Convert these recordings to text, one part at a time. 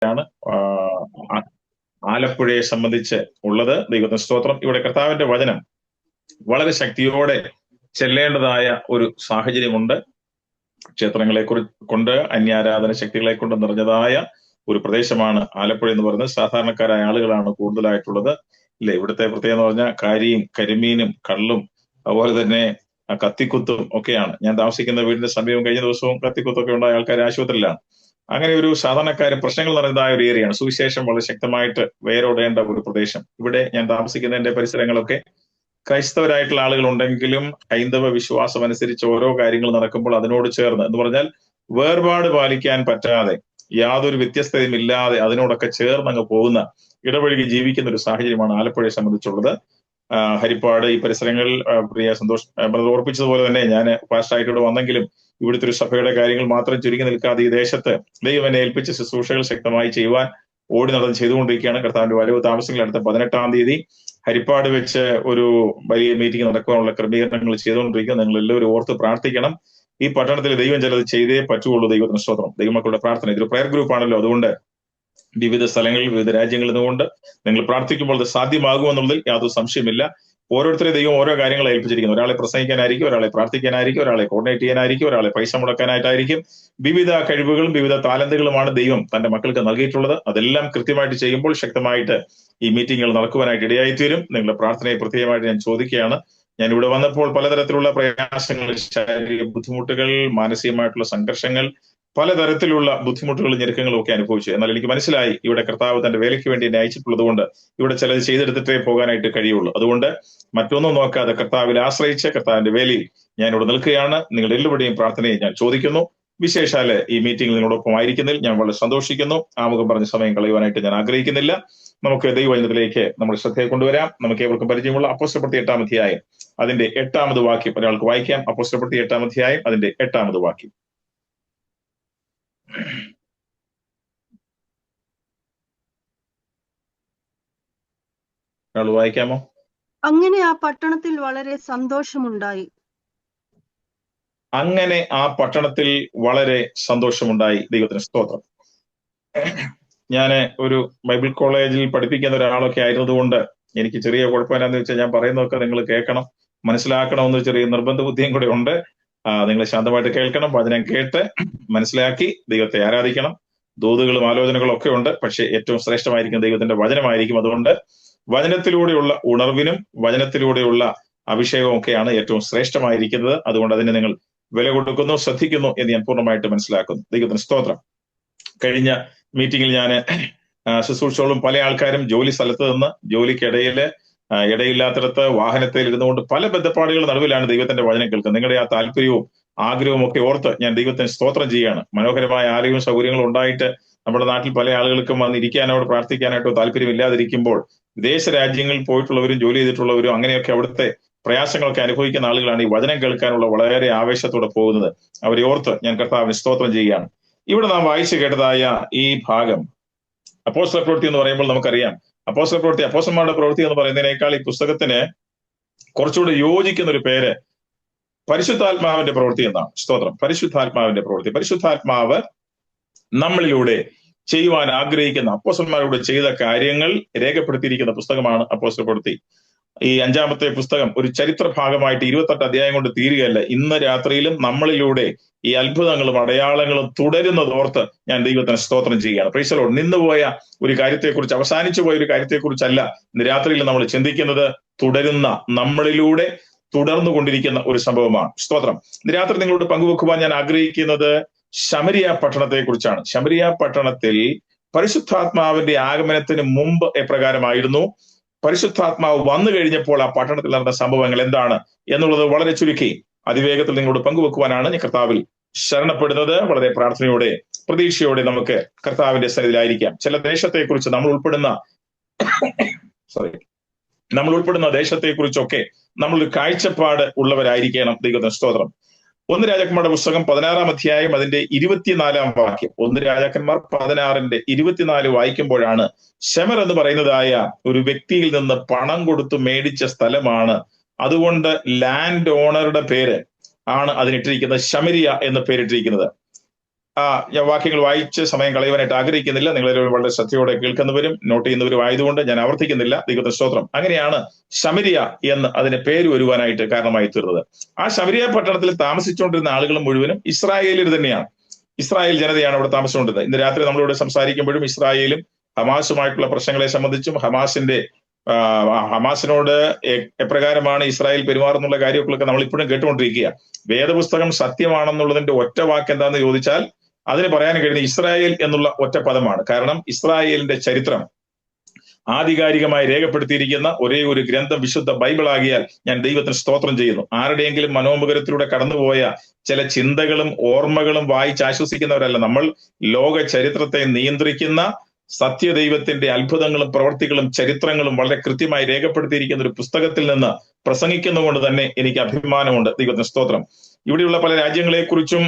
ാണ് ആലപ്പുഴയെ സംബന്ധിച്ച് ഉള്ളത്. ദൈവത്തിന് സ്തോത്രം. ഇവിടെ കർത്താവിന്റെ വചനം വളരെ ശക്തിയോടെ ചെല്ലേണ്ടതായ ഒരു സാഹചര്യമുണ്ട്. ക്ഷേത്രങ്ങളെ കൊണ്ട് അന്യാരാധന ശക്തികളെ കൊണ്ട് നിറഞ്ഞതായ ഒരു പ്രദേശമാണ് ആലപ്പുഴ എന്ന് പറയുന്നത്. സാധാരണക്കാരായ ആളുകളാണ് കൂടുതലായിട്ടുള്ളത്. ഇല്ലേ, ഇവിടുത്തെ പ്രത്യേകത എന്ന് പറഞ്ഞാൽ കാരിയും കരിമീനും കള്ളും അതുപോലെ തന്നെ കത്തിക്കുത്തും ഒക്കെയാണ്. ഞാൻ താമസിക്കുന്ന വീടിന്റെ സമീപം കഴിഞ്ഞ ദിവസവും കത്തിക്കുത്തൊക്കെ ഉണ്ടായ ആൾക്കാർ ആശുപത്രിയിലാണ്. അങ്ങനെ ഒരു സാധാരണക്കാരും പ്രശ്നങ്ങൾ നിറഞ്ഞതായ ഒരു ഏരിയയാണ്. സുവിശേഷം വളരെ ശക്തമായിട്ട് വേരോടേണ്ട ഒരു പ്രദേശം. ഇവിടെ ഞാൻ താമസിക്കുന്നതിന്റെ പരിസരങ്ങളൊക്കെ ക്രൈസ്തവരായിട്ടുള്ള ആളുകൾ ഉണ്ടെങ്കിലും ഹൈന്ദവ വിശ്വാസം അനുസരിച്ച് ഓരോ കാര്യങ്ങൾ നടക്കുമ്പോൾ അതിനോട് ചേർന്ന് എന്ന് പറഞ്ഞാൽ വേർപാട് പാലിക്കാൻ പറ്റാതെ യാതൊരു വ്യത്യസ്തതയും ഇല്ലാതെ അതിനോടൊക്കെ ചേർന്ന് അങ്ങ് പോകുന്ന ഇടപഴകി ജീവിക്കുന്ന ഒരു സാഹചര്യമാണ് ആലപ്പുഴയെ സംബന്ധിച്ചുള്ളത്. ഹരിപ്പാട് ഈ പരിസരങ്ങൾ പ്രിയ സന്തോഷ് ഓർപ്പിച്ചതുപോലെ തന്നെ ഞാൻ ഫാസ്റ്റായിട്ട് ഇവിടെ വന്നെങ്കിലും ഇവിടുത്തെ ഒരു സഭയുടെ കാര്യങ്ങൾ മാത്രം ചുരുങ്ങി നിൽക്കാതെ ഈ ദേശത്ത് ദൈവം എന്നെ ഏൽപ്പിച്ച ശുശ്രൂഷകൾ ശക്തമായി ചെയ്യുവാൻ ഓടി നടന്ന് ചെയ്തുകൊണ്ടിരിക്കുകയാണ്. കർത്താവിന്റെ വരവ് താമസങ്ങൾ അടുത്ത 18-ാം തീയതി ഹരിപ്പാട് വെച്ച് ഒരു വലിയ മീറ്റിംഗ് നടക്കുവാനുള്ള ക്രമീകരണങ്ങൾ ചെയ്തുകൊണ്ടിരിക്കുക. നിങ്ങൾ എല്ലാവരും ഓർത്ത് പ്രാർത്ഥിക്കണം. ഈ പട്ടണത്തിൽ ദൈവം ചിലത് ചെയ്തേ പറ്റുള്ളൂ. ദൈവത്തിന് സ്തോത്രം. ദൈവമക്കളുടെ പ്രാർത്ഥന ഇതൊരു പ്രയർ ഗ്രൂപ്പ് ആണല്ലോ. അതുകൊണ്ട് വിവിധ സ്ഥലങ്ങളിൽ വിവിധ രാജ്യങ്ങളിൽ നിന്നുകൊണ്ട് നിങ്ങൾ പ്രാർത്ഥിക്കുമ്പോൾ അത് സാധ്യമാകുമെന്നുള്ളതിൽ യാതൊരു സംശയമില്ല. ഓരോരുത്തരെ ദൈവം ഓരോ കാര്യങ്ങളെ ഏൽപ്പിച്ചിരിക്കുന്നു. ഒരാളെ പ്രസംഗിക്കാനായിരിക്കും, ഒരാളെ പ്രാർത്ഥിക്കാനായിരിക്കും, ഒരാളെ കോർഡിനേറ്റ് ചെയ്യാനായിരിക്കും, ഒരാളെ പൈസ മുടക്കാനായിട്ടായിരിക്കും. വിവിധ കഴിവുകളും വിവിധ താലന്തുകളുമാണ് ദൈവം തന്റെ മക്കൾക്ക് നൽകിയിട്ടുള്ളത്. അതെല്ലാം കൃത്യമായിട്ട് ചെയ്യുമ്പോൾ ശക്തമായിട്ട് ഈ മീറ്റിങ്ങുകൾ നടക്കുവാനായിട്ട് ഇടയായിത്തീരും. നിങ്ങളുടെ പ്രാർത്ഥനയെ പ്രത്യേകമായിട്ട് ഞാൻ ചോദിക്കുകയാണ്. ഞാൻ ഇവിടെ വന്നപ്പോൾ പലതരത്തിലുള്ള പ്രയാസങ്ങൾ, ശാരീരിക ബുദ്ധിമുട്ടുകൾ, മാനസികമായിട്ടുള്ള സംഘർഷങ്ങൾ, പലതരത്തിലുള്ള ബുദ്ധിമുട്ടുകളും ഞെരുക്കങ്ങളും ഒക്കെ അനുഭവിച്ചു. എന്നാൽ എനിക്ക് മനസ്സിലായി ഇവിടെ കർത്താവ് തന്റെ വേലയ്ക്ക് വേണ്ടി എന്നെ അയച്ചിട്ടുള്ളത് കൊണ്ട് ഇവിടെ ചിലത് ചെയ്തെടുത്തിട്ടേ പോകാനായിട്ട് കഴിയുള്ളൂ. അതുകൊണ്ട് മറ്റൊന്നും നോക്കാതെ കർത്താവിൽ ആശ്രയിച്ച് കർത്താവിന്റെ വേലയിൽ ഞാൻ ഇവിടെ നിൽക്കുകയാണ്. നിങ്ങളുടെ എല്ലാവരുടെയും പ്രാർത്ഥനയെ ഞാൻ ചോദിക്കുന്നു. വിശേഷാല് ഈ മീറ്റിംഗിൽ നിങ്ങളോടൊപ്പം ആയിരിക്കുന്നതിൽ ഞാൻ വളരെ സന്തോഷിക്കുന്നു. ആമുഖം പറഞ്ഞ സമയം കളയുവാനായിട്ട് ഞാൻ ആഗ്രഹിക്കുന്നില്ല. നമുക്ക് ദൈവവചനത്തിലേക്ക് നമ്മുടെ ശ്രദ്ധയെ കൊണ്ടുവരാം. നമുക്ക് ഏവർക്കും പരിചയമുള്ള അപ്പോസ്തലപ്രവൃത്തി 8-ാം അധ്യായം അതിന്റെ 8-ാമത് വാക്യം ഒരാൾക്ക് വായിക്കാം. അപ്പോസ്തലപ്രവൃത്തി 8-ാം അധ്യായം അതിന്റെ 8-ാമത് വാക്യം. ഒരാൾ വായിക്കാമോ? അങ്ങനെ ആ പട്ടണത്തിൽ വളരെ സന്തോഷമുണ്ടായി. അങ്ങനെ ആ പട്ടണത്തിൽ വളരെ സന്തോഷമുണ്ടായി. ദൈവത്തിന് സ്തോത്രം. ഞാൻ ഒരു ബൈബിൾ കോളേജിൽ പഠിപ്പിക്കുന്ന ഒരാളൊക്കെ ആയിരുന്നതുകൊണ്ട് എനിക്ക് ചെറിയ കുഴപ്പം എന്നാന്ന് വെച്ചാൽ ഞാൻ പറയുന്നതൊക്കെ നിങ്ങൾ കേൾക്കണം, മനസ്സിലാക്കണമെന്ന് ചെറിയ നിർബന്ധ ബുദ്ധിയും കൂടെ ഉണ്ട്. നിങ്ങൾ ശാന്തമായിട്ട് കേൾക്കണം. വചനം കേട്ട് മനസ്സിലാക്കി ദൈവത്തെ ആരാധിക്കണം. ദൂതുകളും ആലോചനകളും ഒക്കെ ഉണ്ട്, പക്ഷെ ഏറ്റവും ശ്രേഷ്ഠമായിരിക്കും ദൈവത്തിന്റെ വചനമായിരിക്കും. അതുകൊണ്ട് വചനത്തിലൂടെയുള്ള ഉണർവിനും വചനത്തിലൂടെയുള്ള അഭിഷേകവും ഒക്കെയാണ് ഏറ്റവും ശ്രേഷ്ഠമായിരിക്കുന്നത്. അതുകൊണ്ട് അതിനെ നിങ്ങൾ വില കൊടുക്കുന്നു, ശ്രദ്ധിക്കുന്നു എന്ന് ഞാൻ പൂർണ്ണമായിട്ട് മനസ്സിലാക്കുന്നു. ദൈവത്തിന് സ്തോത്രം. കഴിഞ്ഞ മീറ്റിംഗിൽ ഞാൻ ശുശ്രൂഷകളും പല ആൾക്കാരും ജോലി സ്ഥലത്ത് നിന്ന് ജോലിക്കിടയില് ഇടയില്ലാത്തിടത്ത് വാഹനത്തിൽ ഇരുന്നുകൊണ്ട് പല ബന്ധപ്പാടുകളുടെ നടുവിലാണ് ദൈവത്തിന്റെ വചനം കേൾക്കുന്നത്. നിങ്ങളുടെ ആ താല്പര്യവും ആഗ്രഹവും ഒക്കെ ഓർത്ത് ഞാൻ ദൈവത്തിന് സ്തോത്രം ചെയ്യുകയാണ്. മനോഹരമായ ആരോഗ്യവും സൗകര്യങ്ങളും ഉണ്ടായിട്ട് നമ്മുടെ നാട്ടിൽ പല ആളുകൾക്കും വന്ന് ഇരിക്കാനോ പ്രാർത്ഥിക്കാനായിട്ടോ താല്പര്യമില്ലാതിരിക്കുമ്പോൾ വിദേശ രാജ്യങ്ങളിൽ പോയിട്ടുള്ളവരും ജോലി ചെയ്തിട്ടുള്ളവരും അങ്ങനെയൊക്കെ അവിടുത്തെ പ്രയാസങ്ങളൊക്കെ അനുഭവിക്കുന്ന ആളുകളാണ് ഈ വചനം കേൾക്കാനുള്ള വളരെ ആവേശത്തോടെ പോകുന്നത്. അവരെ ഓർത്ത് ഞാൻ കർത്താവിന് സ്തോത്രം ചെയ്യുകയാണ്. ഇവിടെ നാം വായിച്ചു കേട്ടതായ ഈ ഭാഗം അപ്പോസ്തല പ്രവൃത്തി എന്ന് പറയുമ്പോൾ നമുക്കറിയാം, അപ്പോസ്തല പ്രവൃത്തി അപ്പോസ്തലന്മാരുടെ പ്രവൃത്തി എന്ന് പറയുന്നതിനേക്കാൾ ഈ പുസ്തകത്തിന് കുറച്ചുകൂടെ യോജിക്കുന്ന ഒരു പേര് പരിശുദ്ധാത്മാവിന്റെ പ്രവൃത്തി എന്നാണ്. സ്തോത്രം. പരിശുദ്ധാത്മാവിന്റെ പ്രവൃത്തി. പരിശുദ്ധാത്മാവ് നമ്മളിലൂടെ ചെയ്യുവാൻ ആഗ്രഹിക്കുന്ന അപ്പോസ്തലന്മാരോട് ചെയ്ത കാര്യങ്ങൾ രേഖപ്പെടുത്തിയിരിക്കുന്ന പുസ്തകമാണ് അപ്പോസ്തല പ്രവൃത്തി. ഈ 5-ാമത്തെ പുസ്തകം ഒരു ചരിത്ര ഭാഗമായിട്ട് 28 അധ്യായം കൊണ്ട് തീരുകയല്ല. ഇന്ന് രാത്രിയിലും നമ്മളിലൂടെ ഈ അത്ഭുതങ്ങളും അടയാളങ്ങളും തുടരുന്നതോർത്ത് ഞാൻ ദൈവത്തിന് സ്തോത്രം ചെയ്യുകയാണ്. Praise the Lord. നിന്നുപോയ ഒരു കാര്യത്തെക്കുറിച്ച്, അവസാനിച്ചു പോയ ഒരു കാര്യത്തെക്കുറിച്ചല്ല ഇന്ന് രാത്രിയിൽ നമ്മൾ ചിന്തിക്കുന്നത്. തുടരുന്ന, നമ്മളിലൂടെ തുടർന്നു കൊണ്ടിരിക്കുന്ന ഒരു സംഭവമാണ്. സ്തോത്രം. ഇന്ന് രാത്രി നിങ്ങളോട് പങ്കുവെക്കുവാൻ ഞാൻ ആഗ്രഹിക്കുന്നത് ശമരിയ പട്ടണത്തെ കുറിച്ചാണ്. ശമരിയ പട്ടണത്തിൽ പരിശുദ്ധാത്മാവിന്റെ ആഗമനത്തിന് മുമ്പ് എപ്രകാരമായിരുന്നു, പരിശുദ്ധാത്മാവ് വന്നു കഴിഞ്ഞപ്പോൾ ആ പട്ടണത്തിൽ നടന്ന സംഭവങ്ങൾ എന്താണ് എന്നുള്ളത് വളരെ ചുരുക്കി അതിവേഗത്തിൽ നിങ്ങളോട് പങ്കുവെക്കുവാനാണ് ഞാൻ കർത്താവിൽ ശരണപ്പെടുന്നത്. വളരെ പ്രാർത്ഥനയോടെ പ്രതീക്ഷയോടെ നമുക്ക് കർത്താവിന്റെ സന്നിധിയിലായിരിക്കാം. ചില ദേശത്തെക്കുറിച്ച് നമ്മൾ ഉൾപ്പെടുന്ന ദേശത്തെക്കുറിച്ചൊക്കെ നമ്മളൊരു കാഴ്ചപ്പാട് ഉള്ളവരായിരിക്കണം. ദൈവത്തിന് സ്തോത്രം. 1 രാജാക്കന്മാരുടെ പുസ്തകം 16-ാം അധ്യായം അതിന്റെ 24-ാം വാക്യം. 1 രാജാക്കന്മാർ 16-ന്റെ 24 വായിക്കുമ്പോഴാണ് ശമർ എന്ന് പറയുന്നതായ ഒരു വ്യക്തിയിൽ നിന്ന് പണം കൊടുത്തു മേടിച്ച സ്ഥലമാണ്. അതുകൊണ്ട് ലാൻഡ് ഓണറുടെ പേര് ആണ് അതിനിട്ടിരിക്കുന്നത്, ശമരിയ എന്ന് പേരിട്ടിരിക്കുന്നത്. ഞാൻ വാക്യങ്ങൾ വായിച്ച് സമയം കളയുവാനായിട്ട് ആഗ്രഹിക്കുന്നില്ല. നിങ്ങളെല്ലാവരും വളരെ ശ്രദ്ധയോടെ കേൾക്കുന്നവരും നോട്ട് ചെയ്യുന്നവരും ആയതുകൊണ്ട് ഞാൻ ആവർത്തിക്കുന്നില്ല. ദൈവത്തിന്റെ സ്തോത്രം. അങ്ങനെയാണ് ശമരിയ എന്ന് അതിന് പേര് വരുവാനായിട്ട് കാരണമായി തീർന്നത്. ആ ശമരിയ പട്ടണത്തിൽ താമസിച്ചുകൊണ്ടിരുന്ന ആളുകൾ മുഴുവനും ഇസ്രായേലിൽ തന്നെയാണ്. ഇസ്രായേൽ ജനതയാണ് അവിടെ താമസിച്ചുകൊണ്ടിരുന്നത്. ഇന്ന് രാത്രി നമ്മളിവിടെ സംസാരിക്കുമ്പോഴും ഇസ്രായേലും ഹമാസുമായിട്ടുള്ള പ്രശ്നങ്ങളെ സംബന്ധിച്ചും ഹമാസിനോട് എപ്രകാരമാണ് ഇസ്രായേൽ പെരുമാറുന്നുള്ള കാര്യങ്ങളൊക്കെ നമ്മൾ ഇപ്പോഴും കേട്ടുകൊണ്ടിരിക്കുക. വേദപുസ്തകം സത്യമാണെന്നുള്ളതിന്റെ ഒറ്റ വാക്ക് എന്താണെന്ന് ചോദിച്ചാൽ അതിന് പറയാൻ കഴിയുന്ന ഇസ്രായേൽ എന്നുള്ള ഒറ്റ പദമാണ്. കാരണം ഇസ്രായേലിന്റെ ചരിത്രം ആധികാരികമായി രേഖപ്പെടുത്തിയിരിക്കുന്ന ഒരേ ഒരു ഗ്രന്ഥം വിശുദ്ധ ബൈബിൾ ആകിയാൽ ഞാൻ ദൈവത്തിന് സ്തോത്രം ചെയ്യുന്നു. ആരുടെയെങ്കിലും മനോമുഖരത്തിലൂടെ കടന്നുപോയ ചില ചിന്തകളും ഓർമ്മകളും വായിച്ച് ആശ്വസിക്കുന്നവരല്ല നമ്മൾ. ലോക ചരിത്രത്തെ നിയന്ത്രിക്കുന്ന സത്യദൈവത്തിന്റെ അത്ഭുതങ്ങളും പ്രവർത്തികളും ചരിത്രങ്ങളും വളരെ കൃത്യമായി രേഖപ്പെടുത്തിയിരിക്കുന്ന ഒരു പുസ്തകത്തിൽ നിന്ന് പ്രസംഗിക്കുന്നതുകൊണ്ട് തന്നെ എനിക്ക് അഭിമാനമുണ്ട്. ദൈവത്തിന് സ്തോത്രം. ഇവിടെയുള്ള പല രാജ്യങ്ങളെക്കുറിച്ചും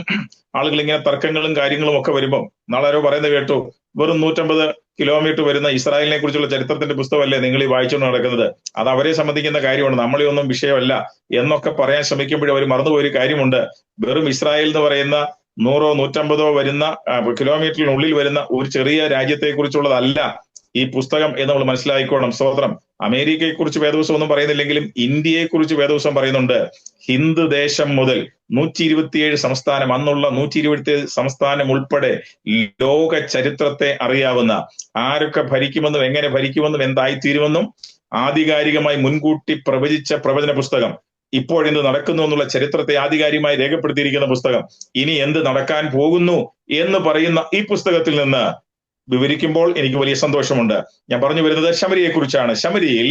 ആളുകൾ ഇങ്ങനെ തർക്കങ്ങളും കാര്യങ്ങളും ഒക്കെ വരുമ്പോൾ നാളാരോ പറയുന്നത് കേട്ടു, വെറും 150 കിലോമീറ്റർ വരുന്ന ഇസ്രായേലിനെ കുറിച്ചുള്ള ചരിത്രത്തിന്റെ പുസ്തകമല്ലേ നിങ്ങൾ ഈ വായിച്ചുകൊണ്ട് നടക്കുന്നത്, അത് അവരെ സംബന്ധിക്കുന്ന കാര്യമാണ്, നമ്മളെ ഒന്നും വിഷയമല്ല എന്നൊക്കെ പറയാൻ ശ്രമിക്കുമ്പോഴും അവർ മറന്നുപോയൊരു കാര്യമുണ്ട്. വെറും ഇസ്രായേൽ എന്ന് പറയുന്ന 100 150 വരുന്ന കിലോമീറ്ററിനുള്ളിൽ വരുന്ന ഒരു ചെറിയ രാജ്യത്തെ കുറിച്ചുള്ളതല്ല ഈ പുസ്തകം എന്ന് നമ്മൾ മനസ്സിലാക്കിക്കോണം. സ്തോത്രം. അമേരിക്കയെ കുറിച്ച് വേദപുസ്തകം ഒന്നും പറയുന്നില്ലെങ്കിലും ഇന്ത്യയെ കുറിച്ച് വേദപുസ്തകം പറയുന്നുണ്ട്. ഹിന്ദു ദേശം മുതൽ 127 സംസ്ഥാനം, അന്നുള്ള 127 സംസ്ഥാനം ഉൾപ്പെടെ ലോക ചരിത്രത്തെ അറിയാവുന്ന, ആരൊക്കെ ഭരിക്കുമെന്നും എങ്ങനെ ഭരിക്കുമെന്നും എന്തായിത്തീരുമെന്നും ആധികാരികമായി മുൻകൂട്ടി പ്രവചിച്ച പ്രവചന പുസ്തകം, ഇപ്പോഴെന്ത് നടക്കുന്നു എന്നുള്ള ചരിത്രത്തെ ആധികാരികമായി രേഖപ്പെടുത്തിയിരിക്കുന്ന പുസ്തകം, ഇനി എന്ത് നടക്കാൻ പോകുന്നു എന്ന് പറയുന്ന ഈ പുസ്തകത്തിൽ നിന്ന് വിവരിക്കുമ്പോൾ എനിക്ക് വലിയ സന്തോഷമുണ്ട്. ഞാൻ പറഞ്ഞു വരുന്നത് ശമരിയെ കുറിച്ചാണ്. ശമരിയിൽ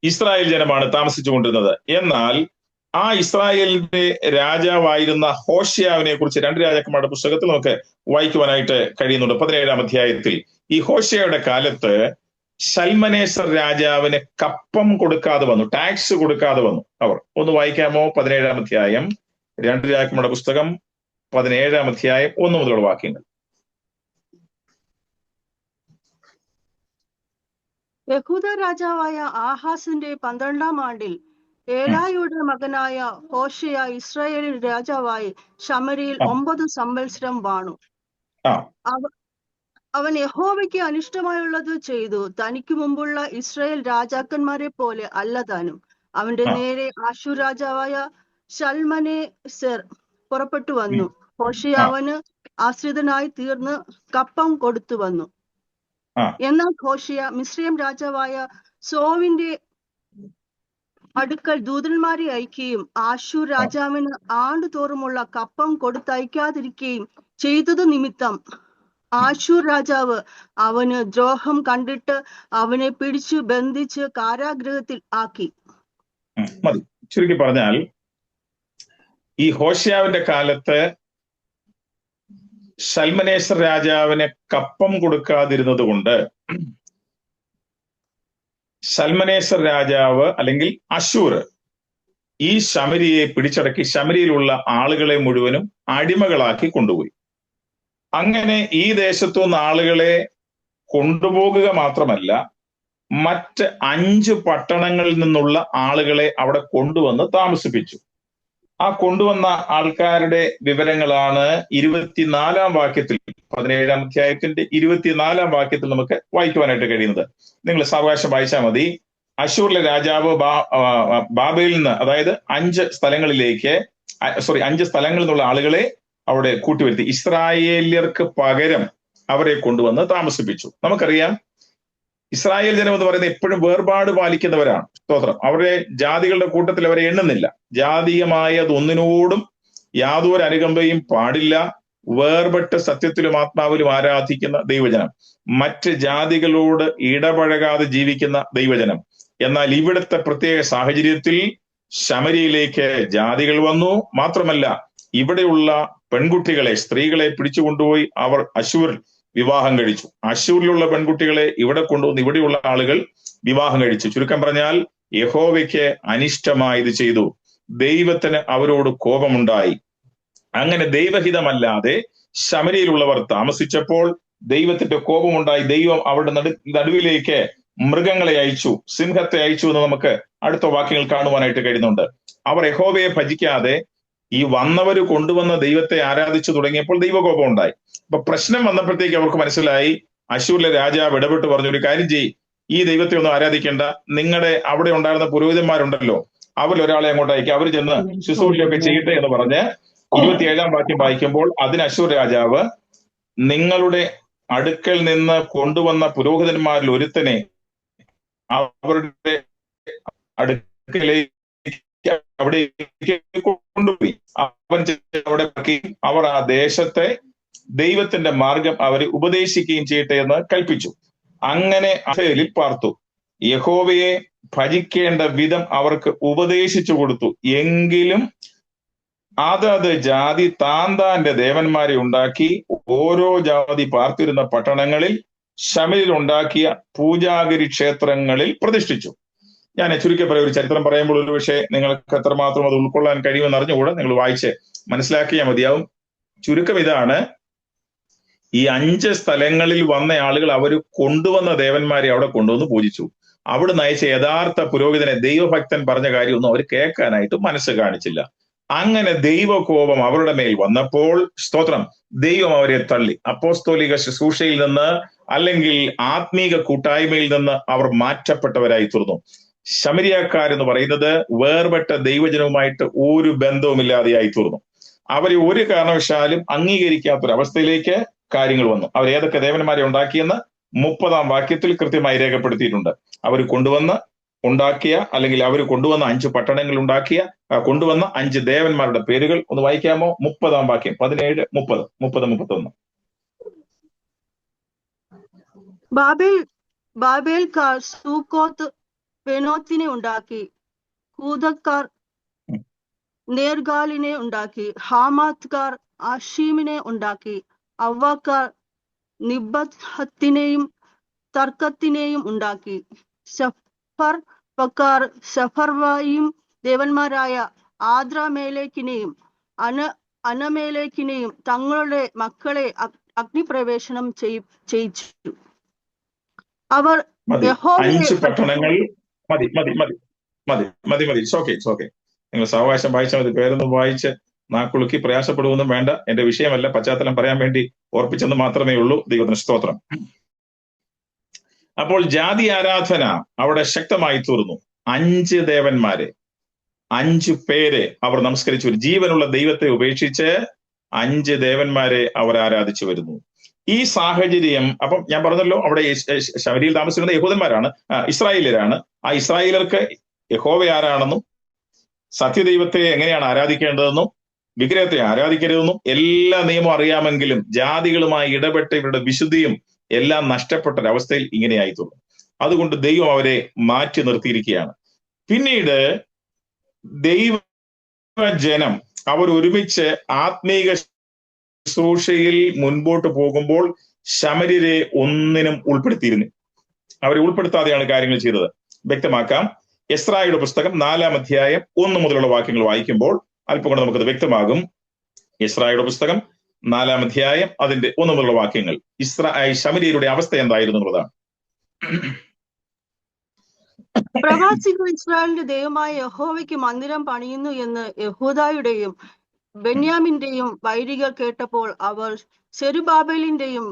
ഇസ്രായേൽ ജനമാണ് താമസിച്ചുകൊണ്ടിരുന്നത്. എന്നാൽ ആ ഇസ്രായേലിന്റെ രാജാവായിരുന്ന ഹോശയാവിനെ കുറിച്ച് 2 രാജാക്കന്മാരുടെ പുസ്തകത്തിൽ നമുക്ക് വായിക്കുവാനായിട്ട് കഴിയുന്നുണ്ട്. 17-ാം അധ്യായത്തിൽ ഈ ഹോശയുടെ കാലത്ത് ശൽമനേസർ രാജാവിന് കപ്പം കൊടുക്കാതെ വന്നു, ടാക്സ് കൊടുക്കാതെ വന്നു അവർ. ഒന്ന് വായിക്കാമോ? 17-ാം അധ്യായം 2 രാജാക്കന്മാരുടെ പുസ്തകം 17-ാം അധ്യായം 1 മുതലുള്ള വാക്യങ്ങൾ. യഹൂദ രാജാവായ ആഹാസിന്റെ 12-ാം ആണ്ടിൽ ഏലായുടെ മകനായ ഹോശയ ഇസ്രായേലിൽ രാജാവായി ശമരിയിൽ 9 സംവത്സരം വാണു. അവൻ യഹോവയ്ക്ക് അനിഷ്ടമായുള്ളത് ചെയ്തു. തനിക്ക് മുമ്പുള്ള ഇസ്രായേൽ രാജാക്കന്മാരെ പോലെ അല്ല താനും. അവന്റെ നേരെ ആശൂർ രാജാവായ ശൽമനേസർ പുറപ്പെട്ടു വന്നു. ഹോശയ അവന് ആശ്രിതനായി തീർന്ന് കപ്പം കൊടുത്തു വന്നു. എന്നാൽ ഹോശയ മിസ്രയീം രാജാവായ സോവിന്റെ അടുക്കൽ ദൂതന്മാരെ അയക്കുകയും ആശൂർ രാജാവിന് ആണ്ടുതോറുമുള്ള കപ്പം കൊടുത്തയക്കാതിരിക്കുകയും ചെയ്തത് നിമിത്തം ആശൂർ രാജാവ് അവന് ദ്രോഹം കണ്ടിട്ട് അവനെ പിടിച്ചു ബന്ധിച്ച് കാരാഗൃഹത്തിൽ ആക്കി. മതി. ചുരുക്കി പറഞ്ഞാൽ ഈ ഹോശയാവിന്റെ കാലത്ത് ശൽമനേസർ രാജാവിന് കപ്പം കൊടുക്കാതിരുന്നത് കൊണ്ട് ശൽമനേസർ രാജാവ് അല്ലെങ്കിൽ അശൂർ ഈ ശമരിയെ പിടിച്ചടക്കി ശമരിയിലുള്ള ആളുകളെ മുഴുവനും അടിമകളാക്കി കൊണ്ടുപോയി. അങ്ങനെ ഈ ദേശത്തുനിന്ന് ആളുകളെ കൊണ്ടുപോകുക മാത്രമല്ല, മറ്റ് 5 പട്ടണങ്ങളിൽ നിന്നുള്ള ആളുകളെ അവിടെ കൊണ്ടുവന്ന് താമസിപ്പിച്ചു. ആ കൊണ്ടുവന്ന ആൾക്കാരുടെ വിവരങ്ങളാണ് 24-ാം വാക്യത്തിൽ, 17-ാം അധ്യായത്തിന്റെ 24-ാം വാക്യത്തിൽ നമുക്ക് വായിക്കുവാനായിട്ട് കഴിയുന്നത്. നിങ്ങൾ സാവകാശം വായിച്ചാൽ മതി. അശൂറിലെ രാജാവ് ബാബേലിൽ നിന്ന്, അതായത് 5 സ്ഥലങ്ങളിൽ നിന്നുള്ള ആളുകളെ അവിടെ കൂട്ടിവരുത്തി ഇസ്രായേല്യർക്ക് പകരം അവരെ കൊണ്ടുവന്ന് താമസിപ്പിച്ചു. നമുക്കറിയാം ഇസ്രായേൽ ജനം എന്ന് പറയുന്നത് എപ്പോഴും വേർപാട് പാലിക്കുന്നവരാണ്. സ്തോത്രം. അവരുടെ ജാതികളുടെ കൂട്ടത്തിൽ അവരെ എണ്ണുന്നില്ല. ജാതീയമായതൊന്നിനോടും യാതൊരു അനുകമ്പയും പാടില്ല. വേർപെട്ട് സത്യത്തിലും ആത്മാവിലും ആരാധിക്കുന്ന ദൈവജനം, മറ്റ് ജാതികളോട് ഇടപഴകാതെ ജീവിക്കുന്ന ദൈവജനം. എന്നാൽ ഇവിടുത്തെ പ്രത്യേക സാഹചര്യത്തിൽ ശമരിയിലേക്ക് ജാതികൾ വന്നു. മാത്രമല്ല ഇവിടെയുള്ള പെൺകുട്ടികളെ, സ്ത്രീകളെ പിടിച്ചുകൊണ്ടുപോയി അവർ അശൂർ വിവാഹം കഴിച്ചു. അശൂരിലുള്ള പെൺകുട്ടികളെ ഇവിടെ കൊണ്ടുവന്ന് ഇവിടെയുള്ള ആളുകൾ വിവാഹം കഴിച്ചു. ചുരുക്കം പറഞ്ഞാൽ യഹോവയ്ക്ക് അനിഷ്ടമായത് ചെയ്തു. ദൈവത്തിന് അവരോട് കോപമുണ്ടായി. അങ്ങനെ ദൈവഹിതമല്ലാതെ ശമരിയിലുള്ളവർ താമസിച്ചപ്പോൾ ദൈവത്തിന്റെ കോപമുണ്ടായി. ദൈവം അവരുടെ നടുവിലേക്ക് മൃഗങ്ങളെ അയച്ചു, സിംഹത്തെ അയച്ചു എന്ന് നമുക്ക് അടുത്ത വാക്യങ്ങൾ കാണുവാനായിട്ട് കഴിയുന്നുണ്ട്. അവർ യഹോവയെ ഭജിക്കാതെ ഈ വന്നവര് കൊണ്ടുവന്ന ദൈവത്തെ ആരാധിച്ചു തുടങ്ങിയപ്പോൾ ദൈവകോപം ഉണ്ടായി. അപ്പൊ പ്രശ്നം വന്നപ്പോഴത്തേക്ക് അവർക്ക് മനസ്സിലായി, അശ്ശൂരിലെ രാജാവ് ഇടപെട്ട് പറഞ്ഞു, ഒരു കാര്യം ചെയ്യ്, ഈ ദൈവത്തെ ഒന്നും ആരാധിക്കേണ്ട, നിങ്ങളുടെ അവിടെ ഉണ്ടായിരുന്ന പുരോഹിതന്മാരുണ്ടല്ലോ, അവരൊരാളെ അങ്ങോട്ട് അയക്കുക, അവർ ചെന്ന് ശുശ്രൂഷയൊക്കെ ചെയ്യട്ടെ എന്ന് പറഞ്ഞ് 27-ാം വാക്യം വായിക്കുമ്പോൾ അതിന് അശ്ശൂർ രാജാവ്, നിങ്ങളുടെ അടുക്കൽ നിന്ന് കൊണ്ടുവന്ന പുരോഹിതന്മാരിൽ ഒരുത്തനെ അവരുടെ അടുക്കലേക്ക് അവിടേക്ക് കൊണ്ടുപോയി, അവൻ അവിടെ അവർ ആ ദേശത്തെ ദൈവത്തിന്റെ മാർഗം അവരെ ഉപദേശിക്കുകയും ചെയ്യട്ടെ എന്ന് കൽപ്പിച്ചു. അങ്ങനെ അഹേലിൽ പാർത്തു. യഹോവയെ ഭജിക്കേണ്ട വിധം അവർക്ക് ഉപദേശിച്ചു കൊടുത്തു. എങ്കിലും അതത് ജാതി താന്താന്റെ ദേവന്മാരെ ഉണ്ടാക്കി ഓരോ ജാതി പാർത്തിരുന്ന പട്ടണങ്ങളിൽ ശമരിൽ ഉണ്ടാക്കിയ പൂജാഗിരി ക്ഷേത്രങ്ങളിൽ പ്രതിഷ്ഠിച്ചു. ഞാൻ ചുരുക്കി പറയാം, ഒരു ചരിത്രം പറയുമ്പോൾ ഒരു പക്ഷേ നിങ്ങൾക്ക് എത്രമാത്രം അത് ഉൾക്കൊള്ളാൻ കഴിയുമെന്ന് അറിഞ്ഞുകൂടെ, നിങ്ങൾ വായിച്ച് മനസ്സിലാക്കിയാൽ മതിയാവും. ചുരുക്കം ഇതാണ്, ഈ 5 സ്ഥലങ്ങളിൽ വന്ന ആളുകൾ അവർ കൊണ്ടുവന്ന ദേവന്മാരെ അവിടെ കൊണ്ടുവന്ന് പൂജിച്ചു. അവിടെ നയിച്ച യഥാർത്ഥ പുരോഹിതനെ, ദൈവഭക്തൻ പറഞ്ഞ കാര്യമൊന്നും അവർ കേൾക്കാനായിട്ട് മനസ്സ് കാണിച്ചില്ല. അങ്ങനെ ദൈവകോപം അവരുടെ മേൽ വന്നപ്പോൾ, സ്തോത്രം, ദൈവം അവരെ തള്ളി. അപ്പോസ്തോലിക ശുശ്രൂഷയിൽ നിന്ന് അല്ലെങ്കിൽ ആത്മീക കൂട്ടായ്മയിൽ നിന്ന് അവർ മാറ്റപ്പെട്ടവരായി തീർന്നു. ശമരിയക്കാരെന്ന് പറയുന്നത് വേർപെട്ട ദൈവജനവുമായിട്ട് ഒരു ബന്ധവുമില്ലാതെയായി തീർന്നു. അവരെ ഒരു കാരണവശാലും അംഗീകരിക്കാത്തൊരവസ്ഥയിലേക്ക് കാര്യങ്ങൾ വന്നു. അവർ ഏതൊക്കെ ദേവന്മാരെ ഉണ്ടാക്കിയെന്ന് 30-ാം വാക്യത്തിൽ കൃത്യമായി രേഖപ്പെടുത്തിയിട്ടുണ്ട്. അവർ കൊണ്ടുവന്ന് ഉണ്ടാക്കിയ, അല്ലെങ്കിൽ അവർ കൊണ്ടുവന്ന 5 പട്ടണങ്ങൾ ഉണ്ടാക്കിയ, കൊണ്ടുവന്ന 5 ദേവന്മാരുടെ പേരുകൾ ഒന്ന് വായിക്കാമോ? 30-ാം വാക്യം, 17, 30, 31. ബാബേൽക്കാർ സൂക്കോത്ത് ബെനോത്തിനെ ഉണ്ടാക്കി, കൂതക്കാർ നേർഗാലിനെ ഉണ്ടാക്കി, ഹാമാത്കാർ ആഷീമിനെ ഉണ്ടാക്കി, അവ്വാക്കാർ നിബത്ഹത്തിനെയും തർക്കത്തിനെയും ഉണ്ടാക്കി, സഫർവക്കാർ സഫർവായും ദേവന്മാരായ ആദ്രമേലേക്കിനെയും അനമേലേക്കിനെയും തങ്ങളുടെ മക്കളെ അഗ്നിപ്രവേശനം ചെയ്യിച്ചു. അവർ 5 പട്ടണങ്ങൾ മതി. ഓക്കെ, നിങ്ങൾ സാവകാശം വായിച്ചാൽ മതി. പേരൊന്നും വായിച്ച് നാക്കുളുക്കി പ്രയാസപ്പെടുവൊന്നും വേണ്ട. എന്റെ വിഷയമല്ല, പശ്ചാത്തലം പറയാൻ വേണ്ടി ഓർപ്പിച്ചെന്ന് മാത്രമേ ഉള്ളൂ. ദൈവത്തിന് സ്തോത്രം. അപ്പോൾ ജാതി ആരാധന അവിടെ ശക്തമായി തീർന്നു. 5 ദേവന്മാരെ, 5 പേരെ അവർ നമസ്കരിച്ചു. ഒരു ജീവനുള്ള ദൈവത്തെ ഉപേക്ഷിച്ച് 5 ദേവന്മാരെ അവർ ആരാധിച്ചു വരുന്നു. ഈ സാഹചര്യം, അപ്പം ഞാൻ പറഞ്ഞല്ലോ, അവിടെ ശമരിയിൽ താമസിക്കുന്ന യഹൂദന്മാരാണ്, ഇസ്രായേലരാണ്. ആ ഇസ്രായേലർക്ക് യഹോവ ആരാണെന്നും സത്യദൈവത്തെ എങ്ങനെയാണ് ആരാധിക്കേണ്ടതെന്നും വിഗ്രഹത്തെ ആരാധിക്കരുതെന്നും എല്ലാ നിയമവും അറിയാമെങ്കിലും ജാതികളുമായി ഇടപെട്ട് ഇവരുടെ വിശുദ്ധിയും എല്ലാം നഷ്ടപ്പെട്ടൊരവസ്ഥയിൽ ഇങ്ങനെയായി തീർന്നു. അതുകൊണ്ട് ദൈവം അവരെ മാറ്റി നിർത്തിയിരിക്കുകയാണ്. പിന്നീട് ദൈവജനം അവർ ഒരുമിച്ച് ആത്മീക ശുശ്രൂഷയിൽ മുൻപോട്ട് പോകുമ്പോൾ ശമര്യരെ ഒന്നിനും ഉൾപ്പെടുത്തിയിരുന്നു. അവരെ ഉൾപ്പെടുത്താതെയാണ് കാര്യങ്ങൾ ചെയ്തത്. വ്യക്തമാക്കാം. എസ്രായുടെ പുസ്തകം 4-ാം അധ്യായം 1 മുതലുള്ള വാക്യങ്ങൾ വായിക്കുമ്പോൾ അല്പം കൊണ്ട് നമുക്കത് വ്യക്തമാകും. എസ്രായുടെ പുസ്തകം 4-ാം അധ്യായം അതിന്റെ 1 മുതലുള്ള വാക്യങ്ങൾ ശമര്യരുടെ അവസ്ഥ എന്തായിരുന്നു എന്നുള്ളതാണ്. പ്രവാസികൾ ഇസ്രായേലിന്റെ ദൈവമായ യഹോവയ്ക്ക് മന്ദിരം പണിയുന്നു എന്ന് യഹൂദായുടെയും ബെന്യാമിന്റെയും വൈരികൾ കേട്ടപ്പോൾ അവർ സെരുബാബേലിന്റെയും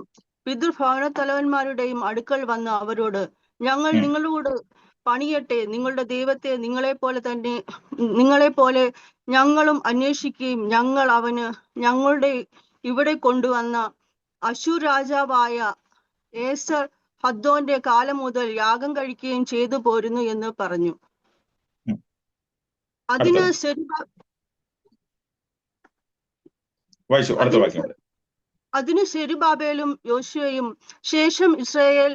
പിതൃഭവന തലവന്മാരുടെയും അടുക്കൽ വന്ന് അവരോട്, ഞങ്ങൾ നിങ്ങളോട് പണിയട്ടെ, നിങ്ങളുടെ ദൈവത്തെ നിങ്ങളെപ്പോലെ ഞങ്ങളും അന്വേഷിക്കുകയും ഞങ്ങൾ അവന് ഞങ്ങളുടെ ഇവിടെ കൊണ്ടുവന്ന അശ്ശൂർ രാജാവായ ഏസർ ഹദ്ദോന്റെ കാലം മുതൽ യാഗം കഴിക്കുകയും ചെയ്തു പോരുന്നു എന്ന് പറഞ്ഞു. അതിന് സെരുബാബേലും യോശുവയും ശേഷം ഇസ്രായേൽ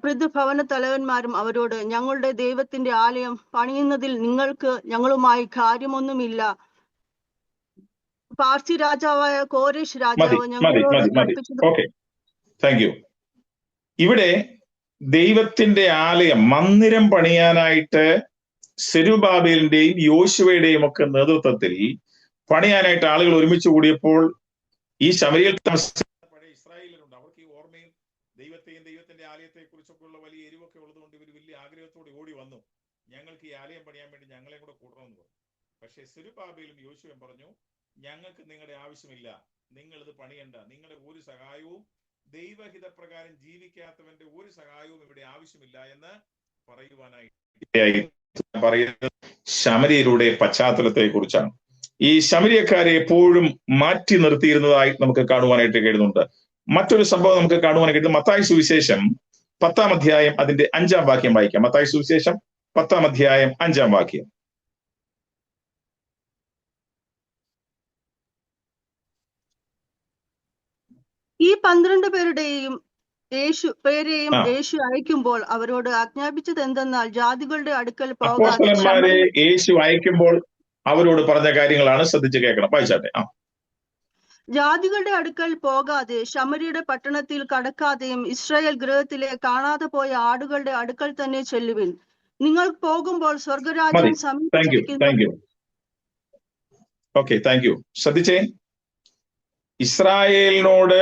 പിതൃഭവന തലവന്മാരും അവരോട്, ഞങ്ങളുടെ ദൈവത്തിന്റെ ആലയം പണിയുന്നതിൽ നിങ്ങൾക്ക് ഞങ്ങളുമായി കാര്യമൊന്നുമില്ല. പാർസി രാജാവായ കോരേഷ് രാജാവ് ഞങ്ങളോട് ഇവിടെ ദൈവത്തിന്റെ ആലയം, മന്ദിരം പണിയാനായിട്ട് സെരുബാബേലിന്റെയും യോശുവയുടെയും ഒക്കെ നേതൃത്വത്തിൽ പണിയാനായിട്ട് ആളുകൾ ഒരുമിച്ച് കൂടിയപ്പോൾ ഈ ശമരിയിൽ താമസിക്കുന്ന ഇസ്രായേലിലുണ്ട്. അവർക്ക് ഈ ഓർമ്മയും ദൈവത്തെയും ദൈവത്തിന്റെ ആലയത്തെ കുറിച്ചൊക്കെ ഉള്ള വലിയ എരിവൊക്കെ ഉള്ളതുകൊണ്ട് ഇവർ വലിയ ആഗ്രഹത്തോടെ ഓടി വന്നു, ഞങ്ങൾക്ക് ഈ ആലയം പണിയാൻ വേണ്ടി ഞങ്ങളെ കൂടെ കൂട്ടണമെന്ന് പറഞ്ഞു. പക്ഷെ സെരുബ്ബാബേലും യോശുവയും പറഞ്ഞു, ഞങ്ങൾക്ക് നിങ്ങളുടെ ആവശ്യമില്ല, നിങ്ങൾ ഇത് പണിയണ്ട, നിങ്ങളുടെ ഒരു സഹായവും ദൈവഹിതപ്രകാരം ജീവിക്കാത്തവന്റെ ഒരു സഹായവും ഇവിടെ ആവശ്യമില്ല എന്ന് പറയുവാനായി പറയുന്നത് ശമര്യരുടെ പശ്ചാത്തലത്തെ കുറിച്ചാണ്. ഈ ശമര്യക്കാരെ എപ്പോഴും മാറ്റി നിർത്തിയിരുന്നതായി നമുക്ക് കാണുവാനായിട്ട് കഴിയുന്നുണ്ട്. മറ്റൊരു സംഭവം നമുക്ക് കാണുവാനായിട്ട് കഴിയുന്നത് മത്തായി സുവിശേഷം 10-ാം അധ്യായം അതിന്റെ 5-ാം വാക്യം വായിക്കാം. മത്തായി സുവിശേഷം 10-ാം അധ്യായം 5-ാം വാക്യം. ഈ 12 പേരെയും യേശു അയക്കുമ്പോൾ അവരോട് ആജ്ഞാപിച്ചത് എന്തെന്നാൽ ജാതികളുടെ അടുക്കൽ പോകാതെ അപ്പോസ്തലന്മാരെ യേശു അയക്കുമ്പോൾ അവരോട് പറഞ്ഞ കാര്യങ്ങളാണ്, ശ്രദ്ധിച്ച് കേൾക്കണം. വായിച്ചാട്ടെ. ജാതികളുടെ അടുക്കൽ പോകാതെ ശമര്യയുടെ പട്ടണത്തിൽ കടക്കാതെയും ഇസ്രായേൽ ഗൃഹത്തിലെ കാണാതെ പോയ ആടുകളുടെ അടുക്കൽ തന്നെ ചെല്ലുവിൻ. നിങ്ങൾ പോകുമ്പോൾ സ്വർഗരാജ്യം സമീപിച്ചിരിക്കുന്നു. ശ്രദ്ധിച്ചേ, ഇസ്രായേലിനോട്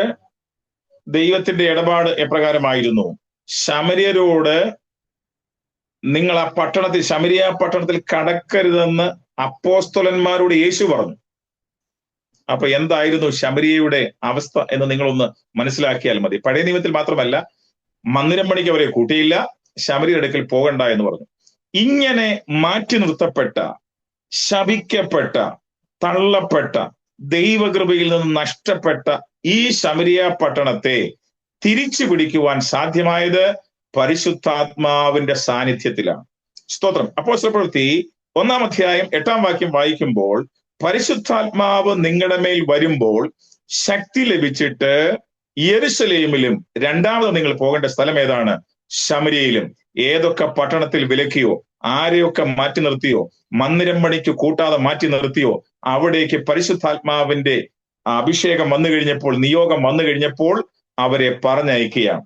ദൈവത്തിന്റെ ഇടപാട് എപ്രകാരമായിരുന്നു? ശമര്യരോട് നിങ്ങൾ ആ പട്ടണത്തിൽ, ശമരിയ പട്ടണത്തിൽ കടക്കരുതെന്ന് അപ്പോസ്തലന്മാരോട് യേശു പറഞ്ഞു. അപ്പൊ എന്തായിരുന്നു ശമരിയയുടെ അവസ്ഥ എന്ന് നിങ്ങളൊന്ന് മനസ്സിലാക്കിയാൽ മതി. പഴയ നിയമത്തിൽ മാത്രമല്ല, മന്ദിരം പണിക്ക് അവരെ കൂട്ടിയില്ല, ശമരിയുടെ അടുക്കൽ പോകണ്ട എന്ന് പറഞ്ഞു. ഇങ്ങനെ മാറ്റി നിർത്തപ്പെട്ട, ശപിക്കപ്പെട്ട, തള്ളപ്പെട്ട, ദൈവകൃപയിൽ നിന്ന് നഷ്ടപ്പെട്ട ഈ ശമരിയ പട്ടണത്തെ തിരിച്ചു പിടിക്കുവാൻ സാധ്യമായത് പരിശുദ്ധാത്മാവിന്റെ സാന്നിധ്യത്തിലാണ്. സ്തോത്രം. അപ്പോസ്തലപ്രവൃത്തി 1-ാം അധ്യായം 8-ാം വാക്യം വായിക്കുമ്പോൾ, പരിശുദ്ധാത്മാവ് നിങ്ങളുടെ മേൽ വരുമ്പോൾ ശക്തി ലഭിച്ചിട്ട് യെരുശലേമിലും രണ്ടാമത് നിങ്ങൾ പോകേണ്ട സ്ഥലം ഏതാണ്? ശമര്യയിലും. ഏതൊക്കെ പട്ടണത്തിൽ വിലക്കിയോ, ആരെയൊക്കെ മാറ്റി നിർത്തിയോ, മന്ദിരം പണിക്ക് കൂട്ടാതെ മാറ്റി നിർത്തിയോ, അവിടേക്ക് പരിശുദ്ധാത്മാവിന്റെ അഭിഷേകം വന്നു കഴിഞ്ഞപ്പോൾ, നിയോഗം വന്നു കഴിഞ്ഞപ്പോൾ അവരെ പറഞ്ഞയക്കുകയാണ്.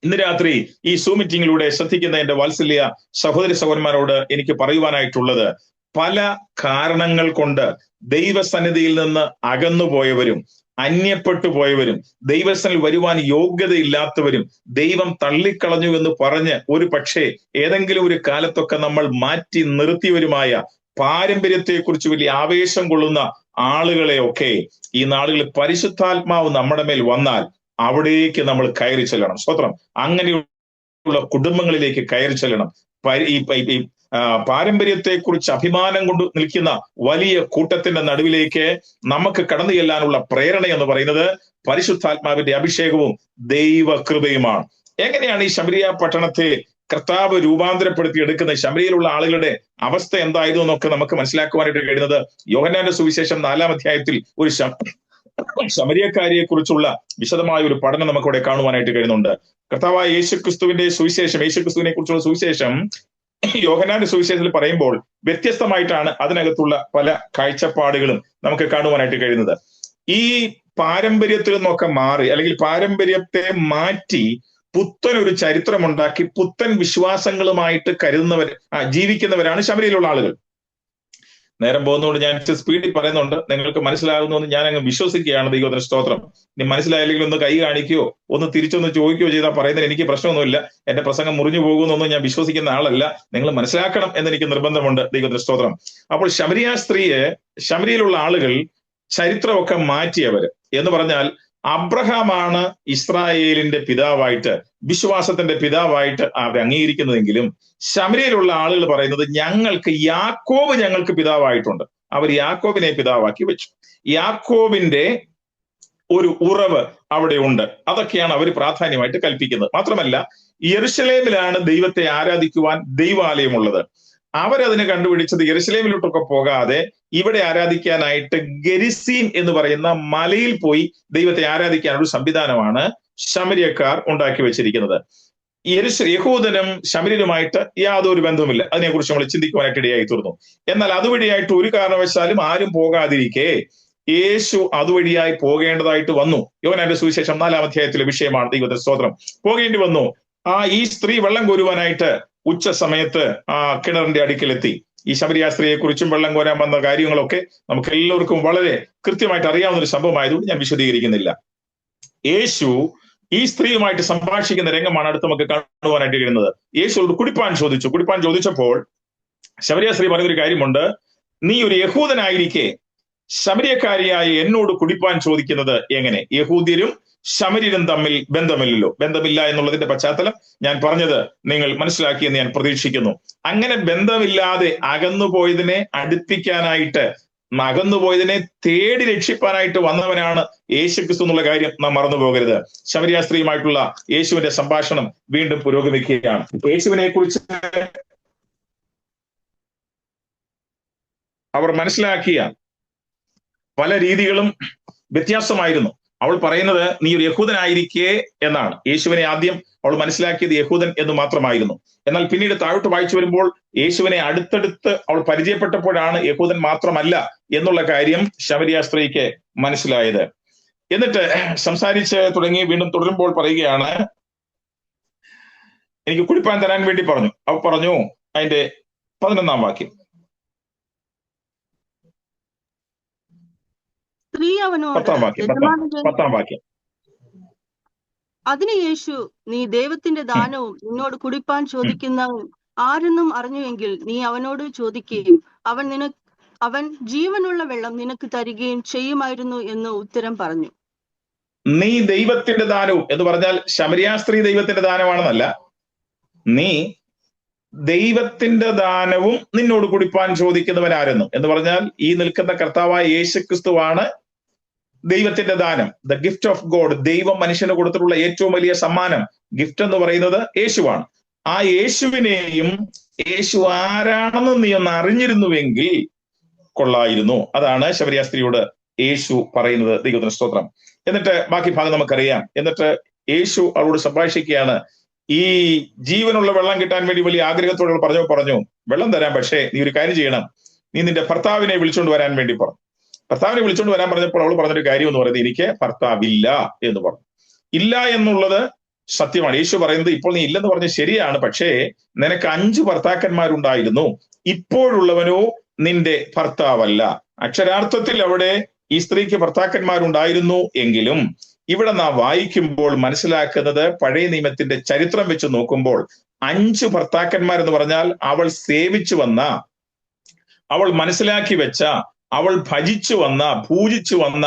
ഇന്ന് രാത്രി ഈ സൂം മീറ്റിംഗിലൂടെ ശ്രദ്ധിക്കുന്ന എന്റെ വാത്സല്യ സഹോദരി സഹോദരന്മാരോട് എനിക്ക് പറയുവാനായിട്ടുള്ളത്, പല കാരണങ്ങൾ കൊണ്ട് ദൈവസന്നിധിയിൽ നിന്ന് അകന്നുപോയവരും, അന്യപ്പെട്ടു പോയവരും, ദൈവസന്നിധിയിൽ വരുവാൻ യോഗ്യതയില്ലാത്തവരും, ദൈവം തള്ളിക്കളഞ്ഞു എന്ന് പറഞ്ഞ് ഒരു പക്ഷേ ഏതെങ്കിലും ഒരു കാലത്തൊക്കെ നമ്മൾ മാറ്റി നിർത്തിയവരുമായ, പാരമ്പര്യത്തെക്കുറിച്ച് വലിയ ആവേശം കൊള്ളുന്ന ആളുകളെയൊക്കെ ഈ നാളുകളിൽ പരിശുദ്ധാത്മാവ് നമ്മുടെ മേൽ വന്നാൽ അവിടേക്ക് നമ്മൾ കയറി ചെല്ലണം. സ്തോത്രം. അങ്ങനെയുള്ള കുടുംബങ്ങളിലേക്ക് കയറി ചെല്ലണം. ഈ പാരമ്പര്യത്തെക്കുറിച്ച് അഭിമാനം കൊണ്ട് നിൽക്കുന്ന വലിയ കൂട്ടത്തിന്റെ നടുവിലേക്ക് നമുക്ക് കടന്നു ചെല്ലാനുള്ള പ്രേരണ എന്ന് പറയുന്നത് പരിശുദ്ധാത്മാവിന്റെ അഭിഷേകവും ദൈവകൃപയുമാണ്. എങ്ങനെയാണ് ഈ ശമരിയ പട്ടണത്തെ കർത്താവ് രൂപാന്തരപ്പെടുത്തി എടുക്കുന്ന ശമരിയയിലുള്ള ആളുകളുടെ അവസ്ഥ എന്തായിരുന്നു എന്നൊക്കെ നമുക്ക് മനസ്സിലാക്കുവാനായിട്ട് കഴിയുന്നത് യോഹന്നാന്റെ സുവിശേഷം 4-ാം അധ്യായത്തിൽ ഒരു ശമരിയക്കാരിയെ കുറിച്ചുള്ള വിശദമായ ഒരു പഠനം നമുക്കിവിടെ കാണുവാനായിട്ട് കഴിയുന്നുണ്ട്. കർത്താവായ യേശുക്രിസ്തുവിന്റെ സുവിശേഷം, യേശുക്രിസ്തുവിനെ കുറിച്ചുള്ള സുവിശേഷം യോഹന്നാന്റെ സുവിശേഷത്തിൽ പറയുമ്പോൾ വ്യത്യസ്തമായിട്ടാണ് അതിനകത്തുള്ള പല കാഴ്ചപ്പാടുകളും നമുക്ക് കാണുവാനായിട്ട് കഴിയുന്നത്. ഈ പാരമ്പര്യത്തിൽ നിന്നൊക്കെ മാറി, അല്ലെങ്കിൽ പാരമ്പര്യത്തെ മാറ്റി പുത്തൻ ഒരു ചരിത്രമുണ്ടാക്കി പുത്തൻ വിശ്വാസങ്ങളുമായിട്ട് ജീവിക്കുന്നവരാണ് ശമരിയിലുള്ള ആളുകൾ. നേരം പോകുന്നതുകൊണ്ട് ഞാൻ സ്പീഡിൽ പറയുന്നുണ്ട്, നിങ്ങൾക്ക് മനസ്സിലാകുന്നു എന്ന് ഞാൻ അങ്ങ് വിശ്വസിക്കുകയാണ്. ദൈവത്തിന് സ്തോത്രം. ഇനി മനസ്സിലായില്ലെങ്കിൽ ഒന്ന് കൈ കാണിക്കുകയോ ഒന്ന് തിരിച്ചൊന്ന് ചോദിക്കുകയോ ചെയ്താൽ പറയുന്നതിന് എനിക്ക് പ്രശ്നമൊന്നുമില്ല. എന്റെ പ്രസംഗം മുറിഞ്ഞു പോകുന്നൊന്നും ഞാൻ വിശ്വസിക്കുന്ന ആളല്ല. നിങ്ങൾ മനസ്സിലാക്കണം എന്നെനിക്ക് നിർബന്ധമുണ്ട്. ദൈവത്തിന് സ്തോത്രം. അപ്പോൾ ശമരിയിലുള്ള ആളുകൾ ചരിത്രമൊക്കെ മാറ്റിയവര് എന്ന് പറഞ്ഞാൽ, അബ്രഹാമാണ് ഇസ്രായേലിന്റെ പിതാവായിട്ട്, വിശ്വാസത്തിന്റെ പിതാവായിട്ട് അവർ അംഗീകരിക്കുന്നതെങ്കിലും ശമരിയിലുള്ള ആളുകൾ പറയുന്നത് യാക്കോബ് ഞങ്ങൾക്ക് പിതാവായിട്ടുണ്ട്. അവർ യാക്കോബിനെ പിതാവാക്കി വെച്ചു. യാക്കോബിന്റെ ഒരു ഉറവ് അവിടെ ഉണ്ട്. അതൊക്കെയാണ് അവർ പ്രാധാന്യമായിട്ട് കൽപ്പിക്കുന്നത്. മാത്രമല്ല, യെരുശലേമിലാണ് ദൈവത്തെ ആരാധിക്കുവാൻ ദൈവാലയമുള്ളത്. അവരതിന് കണ്ടുപിടിച്ചത് യെരുശലേമിലോട്ടൊക്കെ പോകാതെ ഇവിടെ ആരാധിക്കാനായിട്ട് ഗെരിസീം എന്ന് പറയുന്ന മലയിൽ പോയി ദൈവത്തെ ആരാധിക്കാനൊരു സംവിധാനമാണ് ശമരിയക്കാർ ഉണ്ടാക്കി വെച്ചിരിക്കുന്നത്. യഹൂദനും ശമര്യനുമായിട്ട് യാതൊരു ബന്ധവുമില്ല. അതിനെക്കുറിച്ച് നമ്മൾ ചിന്തിക്കുവാനായിട്ട് ഇടയായി തീർന്നു. എന്നാൽ അതുവഴിയായിട്ട് ഒരു കാരണവശാലും ആരും പോകാതിരിക്കെ യേശു അതുവഴിയായി പോകേണ്ടതായിട്ട് വന്നു. യോഹന്നാന്റെ സുവിശേഷം 4-ാം അധ്യായത്തിലെ വിഷയമാണ്. ദൈവത്തിന്റെ സ്തോത്രം. പോകേണ്ടി വന്നു. ഈ സ്ത്രീ വെള്ളം കോരുവാനായിട്ട് ഉച്ച സമയത്ത് ആ കിണറിന്റെ അടുക്കിലെത്തി. ഈ ശമരിയ സ്ത്രീയെ കുറിച്ചും വെള്ളം കോരാൻ വന്ന കാര്യങ്ങളൊക്കെ നമുക്ക് എല്ലാവർക്കും വളരെ കൃത്യമായിട്ട് അറിയാവുന്ന ഒരു സംഭവമായതുകൊണ്ട് ഞാൻ വിശദീകരിക്കുന്നില്ല. യേശു ഈ സ്ത്രീയുമായിട്ട് സംഭാഷിക്കുന്ന രംഗമാണ് അടുത്ത് നമുക്ക് കാണുവാനായിട്ട് കഴിയുന്നത്. യേശുവോട് കുടിപ്പാൻ ചോദിച്ചപ്പോൾ ശമരിയ സ്ത്രീ പറഞ്ഞൊരു കാര്യമുണ്ട്, നീ ഒരു യഹൂദനായിരിക്കെ ശമര്യക്കാരിയായ എന്നോട് കുടിപ്പാൻ ചോദിക്കുന്നത് എങ്ങനെ? യഹൂദ്യരും ശമര്യരും തമ്മിൽ ബന്ധമില്ലല്ലോ. ബന്ധമില്ല എന്നുള്ളതിന്റെ പശ്ചാത്തലം ഞാൻ പറഞ്ഞത് നിങ്ങൾ മനസ്സിലാക്കിയെന്ന് ഞാൻ പ്രതീക്ഷിക്കുന്നു. അങ്ങനെ ബന്ധമില്ലാതെ അകന്നുപോയതിനെ അടുപ്പിക്കാനായിട്ട്, അകന്നുപോയതിനെ തേടി രക്ഷിപ്പാനായിട്ട് വന്നവനാണ് യേശുക്രിസ്തു എന്നുള്ള കാര്യം നാം മറന്നു പോകരുത്. ശമരിയ സ്ത്രീയുമായിട്ടുള്ള യേശുവിന്റെ സംഭാഷണം വീണ്ടും പുരോഗമിക്കുകയാണ്. യേശുവിനെ കുറിച്ച് അവർ മനസ്സിലാക്കിയ പല രീതികളും വ്യത്യാസമായിരുന്നു. അവൾ പറയുന്നത് നീ ഒരു യഹൂദനായിരിക്കെ എന്നാണ്. യേശുവിനെ ആദ്യം അവൾ മനസ്സിലാക്കിയത് യഹൂദൻ എന്ന് മാത്രമായിരുന്നു. എന്നാൽ പിന്നീട് താഴോട്ട് വായിച്ചു വരുമ്പോൾ യേശുവിനെ അടുത്തടുത്ത് അവൾ പരിചയപ്പെട്ടപ്പോഴാണ് യഹൂദൻ മാത്രമല്ല എന്നുള്ള കാര്യം ശമരിയ സ്ത്രീക്ക് മനസ്സിലായത്. എന്നിട്ട് സംസാരിച്ച് തുടങ്ങി വീണ്ടും തുടരുമ്പോൾ പറയുകയാണ്, എനിക്ക് കുടിപ്പാൻ തരാൻ വേണ്ടി പറഞ്ഞു. അവൾ പറഞ്ഞു, അതിന്റെ 11-ാം വാക്യം, സ്ത്രീ അവനോട് 10-ാം വാക്യം. അതിന് യേശു, നീ ദൈവത്തിന്റെ ദാനവും നിന്നോട് കുടിപ്പാൻ ചോദിക്കുന്നവൻ ആരെന്നും അറിഞ്ഞുവെങ്കിൽ നീ അവനോട് ചോദിക്കുകയും അവൻ ജീവനുള്ള വെള്ളം നിനക്ക് തരികയും ചെയ്യുമായിരുന്നു എന്ന് ഉത്തരം പറഞ്ഞു. നീ ദൈവത്തിന്റെ ദാനവും എന്ന് പറഞ്ഞാൽ ശമരിയ സ്ത്രീ ദൈവത്തിന്റെ ദാനമാണെന്നല്ല, നീ ദൈവത്തിന്റെ ദാനവും നിന്നോട് കുടിപ്പാൻ ചോദിക്കുന്നവൻ ആരെന്നും എന്ന് പറഞ്ഞാൽ ഈ നിൽക്കുന്ന കർത്താവായ യേശുക്രിസ്തുവാണ് ദൈവത്തിന്റെ ദാനം, ദ ഗിഫ്റ്റ് ഓഫ് ഗോഡ്. ദൈവം മനുഷ്യന് കൊടുത്തിട്ടുള്ള ഏറ്റവും വലിയ സമ്മാനം, ഗിഫ്റ്റ് എന്ന് പറയുന്നത് യേശുവാണ്. ആ യേശുവിനെയും യേശു ആരാണെന്ന് നീ ഒന്ന് അറിഞ്ഞിരുന്നുവെങ്കിൽ കൊള്ളായിരുന്നു. അതാണ് ശമരിയ സ്ത്രീയോട് യേശു പറയുന്നത്. ദൈവത്തിന് സ്തോത്രം. എന്നിട്ട് ബാക്കി ഭാഗം നമുക്കറിയാം. എന്നിട്ട് യേശു അവളോട് സംഭാഷിക്കുകയാണ്. ഈ ജീവനുള്ള വെള്ളം കിട്ടാൻ വേണ്ടി വലിയ ആഗ്രഹത്തോടെ പറഞ്ഞു, വെള്ളം തരാം, പക്ഷേ നീ ഒരു കാര്യം ചെയ്യണം, നീ നിന്റെ ഭർത്താവിനെ വിളിച്ചുകൊണ്ട് വരാൻ വേണ്ടി പറഞ്ഞു. ഭർത്താവിനെ വിളിച്ചുകൊണ്ട് വരാൻ പറഞ്ഞപ്പോൾ അവൾ പറഞ്ഞൊരു കാര്യം എന്ന് പറയുന്നത്, എനിക്ക് ഭർത്താവില്ല എന്ന് പറഞ്ഞു. ഇല്ല എന്നുള്ളത് സത്യമാണ്. യേശു പറയുന്നത്, ഇപ്പോൾ നീ ഇല്ലെന്ന് പറഞ്ഞ് ശരിയാണ്, പക്ഷേ നിനക്ക് 5 ഭർത്താക്കന്മാരുണ്ടായിരുന്നു, ഇപ്പോഴുള്ളവനോ നിന്റെ ഭർത്താവല്ല. അക്ഷരാർത്ഥത്തിൽ അവിടെ ഈ സ്ത്രീക്ക് ഭർത്താക്കന്മാരുണ്ടായിരുന്നു എങ്കിലും ഇവിടെ നാം വായിക്കുമ്പോൾ മനസ്സിലാക്കുന്നത്, പഴയ നിയമത്തിന്റെ ചരിത്രം വെച്ച് നോക്കുമ്പോൾ 5 ഭർത്താക്കന്മാരെന്ന് പറഞ്ഞാൽ അവൾ സേവിച്ചു വന്ന, അവൾ മനസ്സിലാക്കി വെച്ച, അവൾ ഭജിച്ചു വന്ന, പൂജിച്ചു വന്ന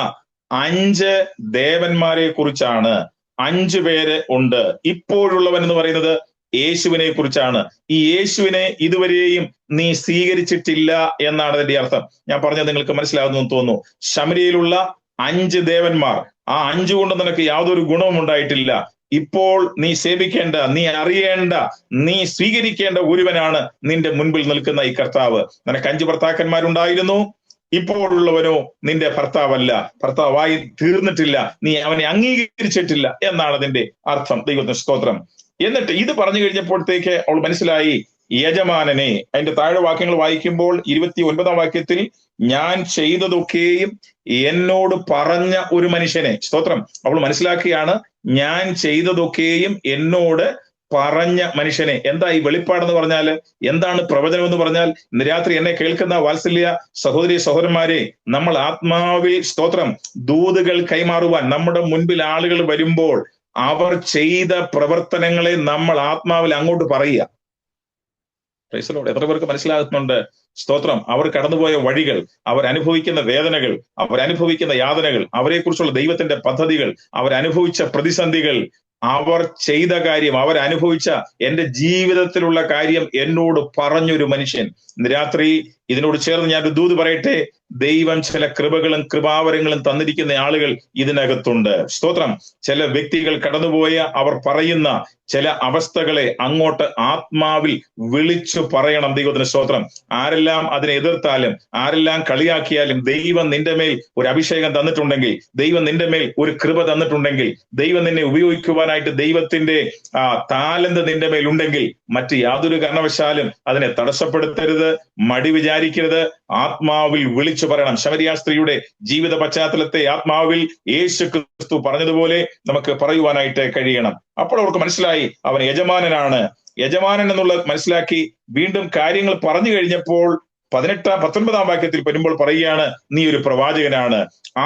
5 ദേവന്മാരെ കുറിച്ചാണ്. 5 പേര് ഉണ്ട്. ഇപ്പോഴുള്ളവൻ എന്ന് പറയുന്നത് യേശുവിനെ കുറിച്ചാണ്. ഈ യേശുവിനെ ഇതുവരെയും നീ സ്വീകരിച്ചിട്ടില്ല എന്നാണ് അതിന്റെ അർത്ഥം. ഞാൻ പറഞ്ഞത് നിങ്ങൾക്ക് മനസ്സിലാകുന്നു തോന്നുന്നു. ശമരിയയിലുള്ള 5 ദേവന്മാർ, ആ 5 കൊണ്ട് നിനക്ക് യാതൊരു ഗുണവും ഉണ്ടായിട്ടില്ല. ഇപ്പോൾ നീ സേവിക്കേണ്ട, നീ അറിയേണ്ട, നീ സ്വീകരിക്കേണ്ട ഒരുവനാണ് നിന്റെ മുൻപിൽ നിൽക്കുന്ന ഈ കർത്താവ്. നിനക്ക് 5 ഭർത്താക്കന്മാരുണ്ടായിരുന്നു, ഇപ്പോഴുള്ളവനോ നിന്റെ ഭർത്താവല്ല, ഭർത്താവായി തീർന്നിട്ടില്ല, നീ അവനെ അംഗീകരിച്ചിട്ടില്ല എന്നാണ് അതിന്റെ അർത്ഥം. ദൈവത്തിന് സ്തോത്രം. എന്നിട്ട് ഇത് പറഞ്ഞു കഴിഞ്ഞപ്പോഴത്തേക്ക് അവൾ മനസ്സിലായി, യജമാനനെ, അതിന്റെ താഴെ വാക്യങ്ങൾ വായിക്കുമ്പോൾ 29-ാം വാക്യത്തിൽ, ഞാൻ ചെയ്തതൊക്കെയും എന്നോട് പറഞ്ഞ ഒരു മനുഷ്യനെ, സ്തോത്രം, അവൾ മനസ്സിലാക്കിയാണ്, ഞാൻ ചെയ്തതൊക്കെയും എന്നോട് പറഞ്ഞ മനുഷ്യനെ. എന്താ ഈ വെളിപ്പാടെന്ന് പറഞ്ഞാൽ, എന്താണ് പ്രവചനം എന്ന് പറഞ്ഞാൽ? ഇന്ന് രാത്രി എന്നെ കേൾക്കുന്ന വാത്സല്യ സഹോദരി സഹോദരന്മാരെ, നമ്മൾ ആത്മാവിൽ, സ്തോത്രം, ദൂതുകൾ കൈമാറുവാൻ നമ്മുടെ മുൻപിൽ ആളുകൾ വരുമ്പോൾ അവർ ചെയ്ത പ്രവർത്തനങ്ങളെ നമ്മൾ ആത്മാവിൽ അങ്ങോട്ട് പറയുക. എത്ര പേർക്ക് മനസ്സിലാകുന്നുണ്ട്? സ്തോത്രം. അവർ കടന്നുപോയ വഴികൾ, അവരനുഭവിക്കുന്ന വേദനകൾ, അവരനുഭവിക്കുന്ന യാതനകൾ, അവരെക്കുറിച്ചുള്ള ദൈവത്തിന്റെ പദ്ധതികൾ, അവരനുഭവിച്ച പ്രതിസന്ധികൾ, അവർ ചെയ്ത കാര്യം, അവരനുഭവിച്ച എന്റെ ജീവിതത്തിലുള്ള കാര്യം എന്നോട് പറഞ്ഞൊരു മനുഷ്യൻ. ഇന്ന് രാത്രി ഇതിനോട് ചേർന്ന് ഞാൻ ഒരു ദൂത് പറയട്ടെ. ദൈവം ചില കൃപകളും കൃപാവരങ്ങളും തന്നിരിക്കുന്ന ആളുകൾ ഇതിനകത്തുണ്ട്. സ്തോത്രം. ചില വ്യക്തികൾ കടന്നുപോയ, അവർ പറയുന്ന ചില അവസ്ഥകളെ അങ്ങോട്ട് ആത്മാവിൽ വിളിച്ചു പറയണം. ദൈവത്തിന് സ്തോത്രം. ആരെല്ലാം അതിനെ എതിർത്താലും, ആരെല്ലാം കളിയാക്കിയാലും, ദൈവം നിന്റെ മേൽ ഒരു അഭിഷേകം തന്നിട്ടുണ്ടെങ്കിൽ, ദൈവം നിന്റെ മേൽ ഒരു കൃപ തന്നിട്ടുണ്ടെങ്കിൽ, ദൈവം നിന്നെ ഉപയോഗിക്കുവാനായിട്ട് ദൈവത്തിന്റെ താലന്ത് നിന്റെ മേൽ ഉണ്ടെങ്കിൽ, മറ്റ് യാതൊരു കാരണവശാലും അതിനെ തടസ്സപ്പെടുത്തരുത്, മടി വിചാരിക്കരുത്, ആത്മാവിൽ വിളിച്ചു പറയണം. ശമരിയ സ്ത്രീയുടെ ജീവിത പശ്ചാത്തലത്തെ ആത്മാവിൽ യേശു ക്രിസ്തു പറഞ്ഞതുപോലെ നമുക്ക് പറയുവാനായിട്ട് കഴിയണം. അപ്പോൾ അവർക്ക് മനസ്സിലായി അവൻ യജമാനനാണ്. യജമാനൻ എന്നുള്ളത് മനസ്സിലാക്കി വീണ്ടും കാര്യങ്ങൾ പറഞ്ഞു കഴിഞ്ഞപ്പോൾ 19 വാക്യത്തിൽ വരുമ്പോൾ പറയുകയാണ്, നീ ഒരു പ്രവാചകനാണ്.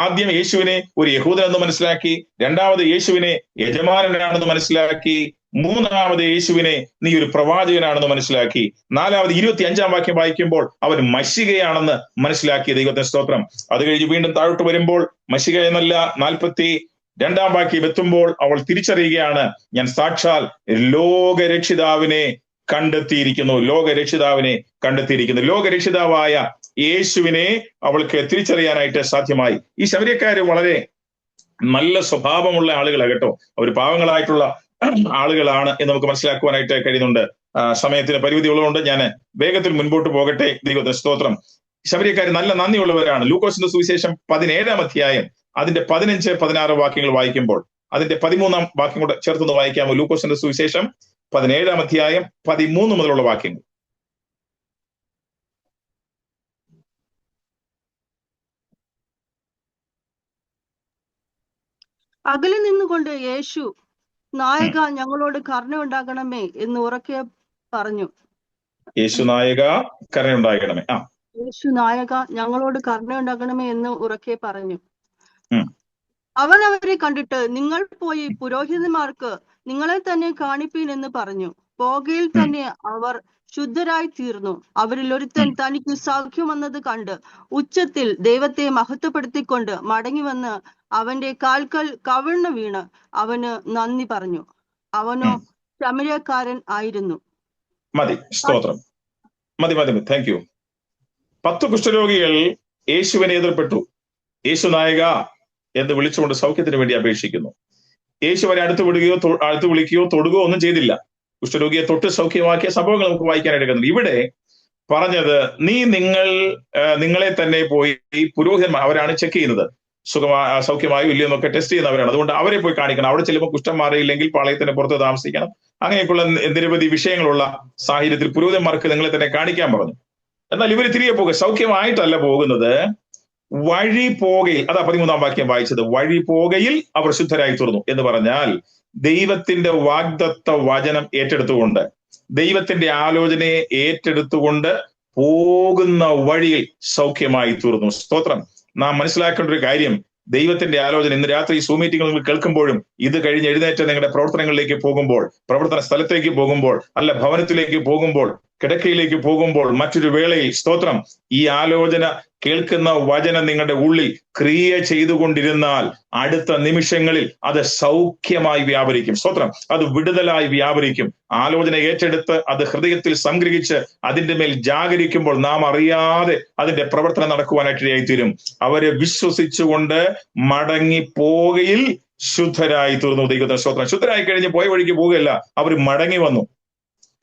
ആദ്യം യേശുവിനെ ഒരു യഹൂദനെന്ന് മനസ്സിലാക്കി, രണ്ടാമത് യേശുവിനെ യജമാനനാണെന്ന് മനസ്സിലാക്കി, മൂന്നാമത് യേശുവിനെ നീ ഒരു പ്രവാചകനാണെന്ന് മനസ്സിലാക്കി, നാലാമത് 25 വാക്യം വായിക്കുമ്പോൾ അവൻ മശികയാണെന്ന് മനസ്സിലാക്കിയ ദൈവത്തിന്റെ സ്തോത്രം. അത് കഴിഞ്ഞ് വീണ്ടും താഴോട്ട് വരുമ്പോൾ മശിക എന്നല്ല, 42 വാക്യം എത്തുമ്പോൾ അവൾ തിരിച്ചറിയുകയാണ്, ഞാൻ സാക്ഷാൽ ലോകരക്ഷിതാവിനെ കണ്ടെത്തിയിരിക്കുന്നു. ലോകരക്ഷിതാവിനെ കണ്ടെത്തിയിരിക്കുന്നു. ലോകരക്ഷിതാവായ യേശുവിനെ അവൾക്ക് തിരിച്ചറിയാനായിട്ട് സാധ്യമായി. ഈ ശമര്യക്കാര് വളരെ നല്ല സ്വഭാവമുള്ള ആളുകളാണ് കേട്ടോ. അവർ പാവങ്ങളായിട്ടുള്ള ആളുകളാണ് എന്ന് നമുക്ക് മനസ്സിലാക്കുവാനായിട്ട് കഴിയുന്നുണ്ട്. സമയത്തിന് പരിമിതി ഉള്ളതുകൊണ്ട് ഞാൻ വേഗത്തിൽ മുൻപോട്ട് പോകട്ടെ. ദൈവത്തിന്റെ സ്തോത്രം. ശമര്യക്കാര് നല്ല നന്ദിയുള്ളവരാണ്. ലൂക്കോസിന്റെ സുവിശേഷം 17 അധ്യായം അതിന്റെ 15, 16 വാക്യങ്ങൾ വായിക്കുമ്പോൾ അതിന്റെ 13 വാക്യം കൂടെ ചേർത്തൊന്ന് വായിക്കാമോ? ലൂക്കോസിന്റെ സുവിശേഷം 17 അധ്യായം 13 മുതലുള്ള വാക്യങ്ങൾ. അകലെ നിന്നുകൊണ്ട് യേശു, നായക ഞങ്ങളോട് കരുണയുണ്ടാകണമേ എന്ന് ഉറക്കെ പറഞ്ഞു. യേശു നായക കരുണയുണ്ടാകണമേ. യേശു നായക ഞങ്ങളോട് കരുണയുണ്ടാകണമേ എന്ന് ഉറക്കെ പറഞ്ഞു. അവൻ അവരെ കണ്ടിട്ട്, നിങ്ങൾ പോയി പുരോഹിതന്മാർക്ക് നിങ്ങളെ തന്നെ കാണിപ്പീൻ എന്ന് പറഞ്ഞു. പോകയിൽ തന്നെ അവർ ശുദ്ധരായി തീർന്നു. അവരിൽ ഒരുത്തൻ തനിക്ക് സൗഖ്യം വന്നത് കണ്ട് ഉച്ചത്തിൽ ദൈവത്തെ മഹത്വപ്പെടുത്തിക്കൊണ്ട് മടങ്ങി വന്ന് അവന്റെ കാൽക്കൽ കവിണ്ണു വീണ് അവന് നന്ദി പറഞ്ഞു. അവനോ ശമര്യക്കാരൻ ആയിരുന്നു. മതി, സ്തോത്രം. മതി. Thank you. 10 കുഷ്ഠരോഗികൾ യേശുവിനെ എതിർപ്പെട്ടു. യേശു നായക എന്ന് വിളിച്ചുകൊണ്ട് സൗഖ്യത്തിന് വേണ്ടി അപേക്ഷിക്കുന്നു. യേശു വരെ അടുത്ത് വിളിക്കുകയോ തൊടുകയോ ഒന്നും ചെയ്തില്ല. കുഷ്ഠരോഗിയെ തൊട്ട് സൗഖ്യമാക്കിയ സംഭവങ്ങൾ നമുക്ക് വായിക്കാനായിട്ട് കഴിയുന്നുണ്ട്. ഇവിടെ പറഞ്ഞത്, നിങ്ങളെ തന്നെ പോയി പുരോഹിതന്മാർ, അവരാണ് ചെക്ക് ചെയ്യുന്നത്, സൗഖ്യമായോ ഇല്ലയോ എന്നൊക്കെ ടെസ്റ്റ് ചെയ്യുന്നവരാണ്. അതുകൊണ്ട് അവരെ പോയി കാണിക്കണം. അവിടെ ചെല്ലുമ്പോൾ കുഷ്ഠം മാറിയില്ലെങ്കിൽ പാളയത്തിന് പുറത്ത് താമസിക്കണം. അങ്ങനെയൊക്കെയുള്ള നിരവധി വിഷയങ്ങളുള്ള സാഹചര്യത്തിൽ പുരോഹിതന്മാർക്ക് നിങ്ങളെ തന്നെ കാണിക്കാൻ പറഞ്ഞു. എന്നാൽ ഇവര് തിരികെ പോകുക, സൗഖ്യമായിട്ടല്ല പോകുന്നത്, വഴി പോകയിൽ. അതാ 13 വാക്യം വായിച്ചത്. വഴി പോകയിൽ അവർ ശുദ്ധരായി തീർന്നു എന്ന് പറഞ്ഞാൽ ദൈവത്തിന്റെ വാഗ്ദത്ത വചനം ഏറ്റെടുത്തുകൊണ്ട്, ദൈവത്തിന്റെ ആലോചനയെ ഏറ്റെടുത്തുകൊണ്ട് പോകുന്ന വഴിയിൽ സൗഖ്യമായി തീർന്നു. സ്തോത്രം. നാം മനസ്സിലാക്കേണ്ട ഒരു കാര്യം, ദൈവത്തിന്റെ ആലോചന ഇന്ന് രാത്രി സൂം മീറ്റിംഗ് നിങ്ങൾ കേൾക്കുമ്പോഴും ഇത് കഴിഞ്ഞ് എഴുന്നേറ്റ് നിങ്ങളുടെ പ്രവർത്തനങ്ങളിലേക്ക് പോകുമ്പോൾ, പ്രവർത്തന സ്ഥലത്തേക്ക് പോകുമ്പോൾ, അല്ല ഭവനത്തിലേക്ക് പോകുമ്പോൾ, കിടക്കയിലേക്ക് പോകുമ്പോൾ, മറ്റൊരു വേളയിൽ, സ്തോത്രം, ഈ ആലോചന കേൾക്കുന്ന വചനം നിങ്ങളുടെ ഉള്ളിൽ ക്രിയ ചെയ്തുകൊണ്ടിരുന്നാൽ അടുത്ത നിമിഷങ്ങളിൽ അത് സൗഖ്യമായി വ്യാപരിക്കും. സ്തോത്രം. അത് വിടുതലായി വ്യാപരിക്കും. ആലോചന ഏറ്റെടുത്ത് അത് ഹൃദയത്തിൽ സംഗ്രഹിച്ച് അതിന്റെ മേൽ ജാഗരിക്കുമ്പോൾ നാം അറിയാതെ അതിന്റെ പ്രവർത്തനം നടക്കുവാനായിട്ട് തീരും. അവരെ വിശ്വസിച്ചുകൊണ്ട് മടങ്ങി പോകയിൽ ശുദ്ധരായി തീർന്നു. ദൈവത്തിന്റെ സ്തോത്രം. ശുദ്ധരായി കഴിഞ്ഞ് പോയ വഴിക്ക് പോവുകയല്ല, അവർ മടങ്ങി വന്നു.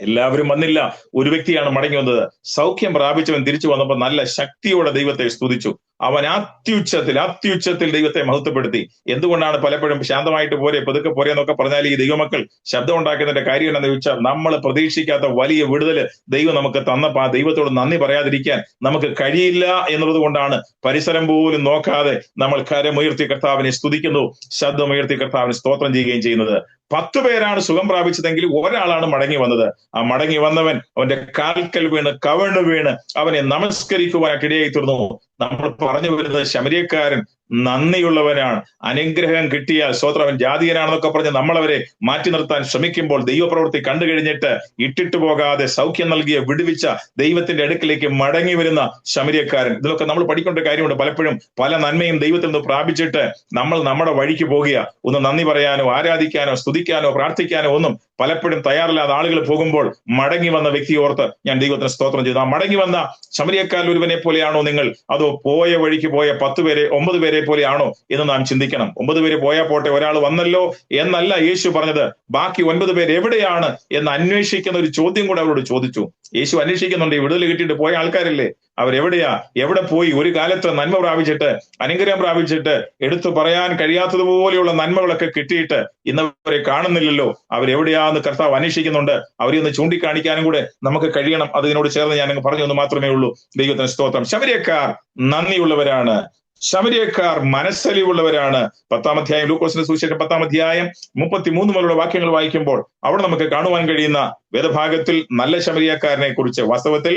എല്ലാവരും വന്നില്ല, ഒരു വ്യക്തിയാണ് മടങ്ങി വന്നത്. സൗഖ്യം പ്രാപിച്ചവൻ തിരിച്ചു വന്നപ്പോൾ നല്ല ശക്തിയോടെ ദൈവത്തെ സ്തുതിച്ചു. അവൻ അത്യുച്ചത്തിൽ ദൈവത്തെ മഹത്വപ്പെടുത്തി. എന്തുകൊണ്ടാണ് പലപ്പോഴും ശാന്തമായിട്ട് പോരെ, പതുക്കെ പോരെ എന്നൊക്കെ പറഞ്ഞാൽ ഈ ദൈവമക്കൾ ശബ്ദം ഉണ്ടാക്കുന്നതിന്റെ കാര്യം എന്താണെന്ന് ചോദിച്ചാൽ, നമ്മൾ പ്രതീക്ഷിക്കാത്ത വലിയ വിടുതല് ദൈവം നമുക്ക് തന്നപ്പോൾ ആ ദൈവത്തോട് നന്ദി പറയാതിരിക്കാൻ നമുക്ക് കഴിയില്ല എന്നുള്ളത് കൊണ്ടാണ് പരിസരം പോലും നോക്കാതെ നമ്മൾ കരമുയർത്തി കർത്താവിനെ സ്തുതിക്കുന്നു, ശബ്ദമുയർത്തി കർത്താവിനെ സ്തോത്രം ചെയ്യുകയും ചെയ്യുന്നത്. 10 പേരാണ് സുഖം പ്രാപിച്ചതെങ്കിൽ ഒരാളാണ് മടങ്ങി വന്നത്. ആ മടങ്ങി വന്നവൻ അവന്റെ കാൽക്കൽ വീണ് കവിണ്ണു വീണ് അവനെ നമസ്കരിക്കുവാനായിട്ട് ഇടയായി തീർന്നു. നമ്മൾ പറഞ്ഞു വരുന്നത്, ശമര്യക്കാരൻ നന്ദിയുള്ളവനാണ്. അനുഗ്രഹം കിട്ടിയാൽ സ്തോത്രം, അവൻ ജാതീയനാണെന്നൊക്കെ പറഞ്ഞ് നമ്മളവരെ മാറ്റി നിർത്താൻ ശ്രമിക്കുമ്പോൾ ദൈവപ്രവൃത്തി കണ്ടു കഴിഞ്ഞിട്ട് ഇട്ടിട്ട് പോകാതെ സൗഖ്യം നൽകിയ വിടുവിച്ച ദൈവത്തിന്റെ അടുക്കിലേക്ക് മടങ്ങി വരുന്ന ശമര്യക്കാരൻ. ഇതിലൊക്കെ നമ്മൾ പഠിക്കേണ്ട കാര്യമുണ്ട്. പലപ്പോഴും പല നന്മയും ദൈവത്തിൽ നിന്ന് പ്രാപിച്ചിട്ട് നമ്മൾ നമ്മുടെ വഴിക്ക് പോകുക, ഒന്ന് നന്ദി പറയാനോ ആരാധിക്കാനോ സ്തുതിക്കാനോ പ്രാർത്ഥിക്കാനോ ഒന്നും പലപ്പോഴും തയ്യാറില്ലാതെ ആളുകൾ പോകുമ്പോൾ മടങ്ങി വന്ന വ്യക്തി ഓർത്ത് ഞാൻ ദൈവത്തിന് സ്തോത്രം ചെയ്തു. ആ മടങ്ങി വന്ന ശമര്യക്കാരിൽ ഒരുവനെ പോലെയാണോ നിങ്ങൾ, അതോ പോയ വഴിക്ക് പോയ 9 പേരെ പോലെയാണോ എന്ന് നാം ചിന്തിക്കണം. 9 പേര് പോയാൽ പോട്ടെ, ഒരാൾ വന്നല്ലോ എന്നല്ല യേശു പറഞ്ഞത്. ബാക്കി 9 പേര് എവിടെയാണ് എന്ന് അന്വേഷിക്കുന്ന ഒരു ചോദ്യം കൂടെ അവരോട് ചോദിച്ചു. യേശു അന്വേഷിക്കുന്നുണ്ട്. ഈ വിടുതൽ കിട്ടിയിട്ട് പോയ ആൾക്കാരില്ലേ, അവരെവിടെയാ, എവിടെ പോയി? ഒരു കാലത്ത് നന്മ പ്രാപിച്ചിട്ട് അനുഗ്രഹം പ്രാപിച്ചിട്ട് എടുത്തു പറയാൻ കഴിയാത്തതുപോലെയുള്ള നന്മകളൊക്കെ കിട്ടിയിട്ട് ഇന്നവരെ കാണുന്നില്ലല്ലോ, അവരെവിടെയാന്ന് കർത്താവ് അന്വേഷിക്കുന്നുണ്ട്. അവരെ ഒന്ന് ചൂണ്ടിക്കാണിക്കാനും കൂടെ നമുക്ക് കഴിയണം. അതിനോട് ചേർന്ന് ഞാൻ പറഞ്ഞു എന്ന് മാത്രമേ ഉള്ളൂ. ദൈവത്തിന് സ്തോത്രം. ശമര്യക്കാർ നന്ദിയുള്ളവരാണ്. ശമര്യക്കാർ മനസ്സലിവുള്ളവരാണ്. 10-ാം അധ്യായം, ലൂക്കോസിന്റെ സുവിശേഷം 10-ാം അധ്യായം 33 മുതലുള്ള വാക്യങ്ങൾ വായിക്കുമ്പോൾ അവിടെ നമുക്ക് കാണുവാൻ കഴിയുന്ന വേദഭാഗത്തിൽ നല്ല ശമര്യക്കാരനെ കുറിച്ച്, വാസ്തവത്തിൽ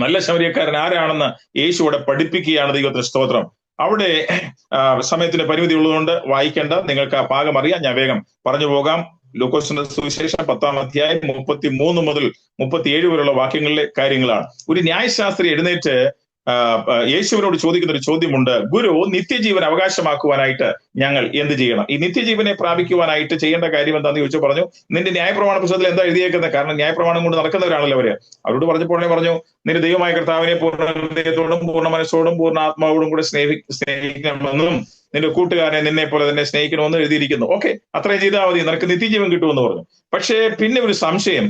നല്ല ശമരിയക്കാരൻ ആരാണെന്ന് യേശു അവിടെ പഠിപ്പിക്കുകയാണ്. ദൈവത്തിന് സ്തോത്രം. അവിടെ സമയത്തിന് പരിമിതി ഉള്ളതുകൊണ്ട് വായിക്കേണ്ട, നിങ്ങൾക്ക് ആ ഭാഗം അറിയാം. ഞാൻ വേഗം പറഞ്ഞു പോകാം. ലൂക്കോസിന്റെ സുവിശേഷം 10-ാം അധ്യായം 33 മുതൽ 37 വരെയുള്ള വാക്യങ്ങളിലെ കാര്യങ്ങളാണ്. ഒരു ന്യായശാസ്ത്രി എഴുന്നേറ്റ് യേശുവിനോട് ചോദിക്കുന്ന ഒരു ചോദ്യമുണ്ട്. ഗുരു, നിത്യജീവൻ അവകാശമാക്കുവാനായിട്ട് ഞങ്ങൾ എന്ത് ചെയ്യണം? ഈ നിത്യജീവനെ പ്രാപിക്കുവാനായിട്ട് ചെയ്യേണ്ട കാര്യം എന്താന്ന് ചോദിച്ചു. പറഞ്ഞു, നിന്റെ ന്യായപ്രമാണ പുസ്തകത്തിൽ എന്താ എഴുതിയേക്കുന്നത്? കാരണം ന്യായപ്രമാണം കൊണ്ട് നടക്കുന്നവരാണല്ലോ അവര്. അവരോട് പറഞ്ഞപ്പോഴേ പറഞ്ഞു, നിന്റെ ദൈവമായ കർത്താവിനെ പൂർണ്ണ ഹൃദയത്തോടും പൂർണ്ണ മനസ്സോടും പൂർണ്ണ ആത്മാവോടും കൂടെ സ്നേഹിക്കണമെന്നും നിന്റെ കൂട്ടുകാരനെ നിന്നെ പോലെ തന്നെ സ്നേഹിക്കണമെന്ന് എഴുതിയിരിക്കുന്നു. ഓക്കെ, അത്രയും ചെയ്താൽ മതി, നിനക്ക് നിത്യജീവൻ കിട്ടുമെന്ന് പറഞ്ഞു. പക്ഷേ പിന്നെ ഒരു സംശയം,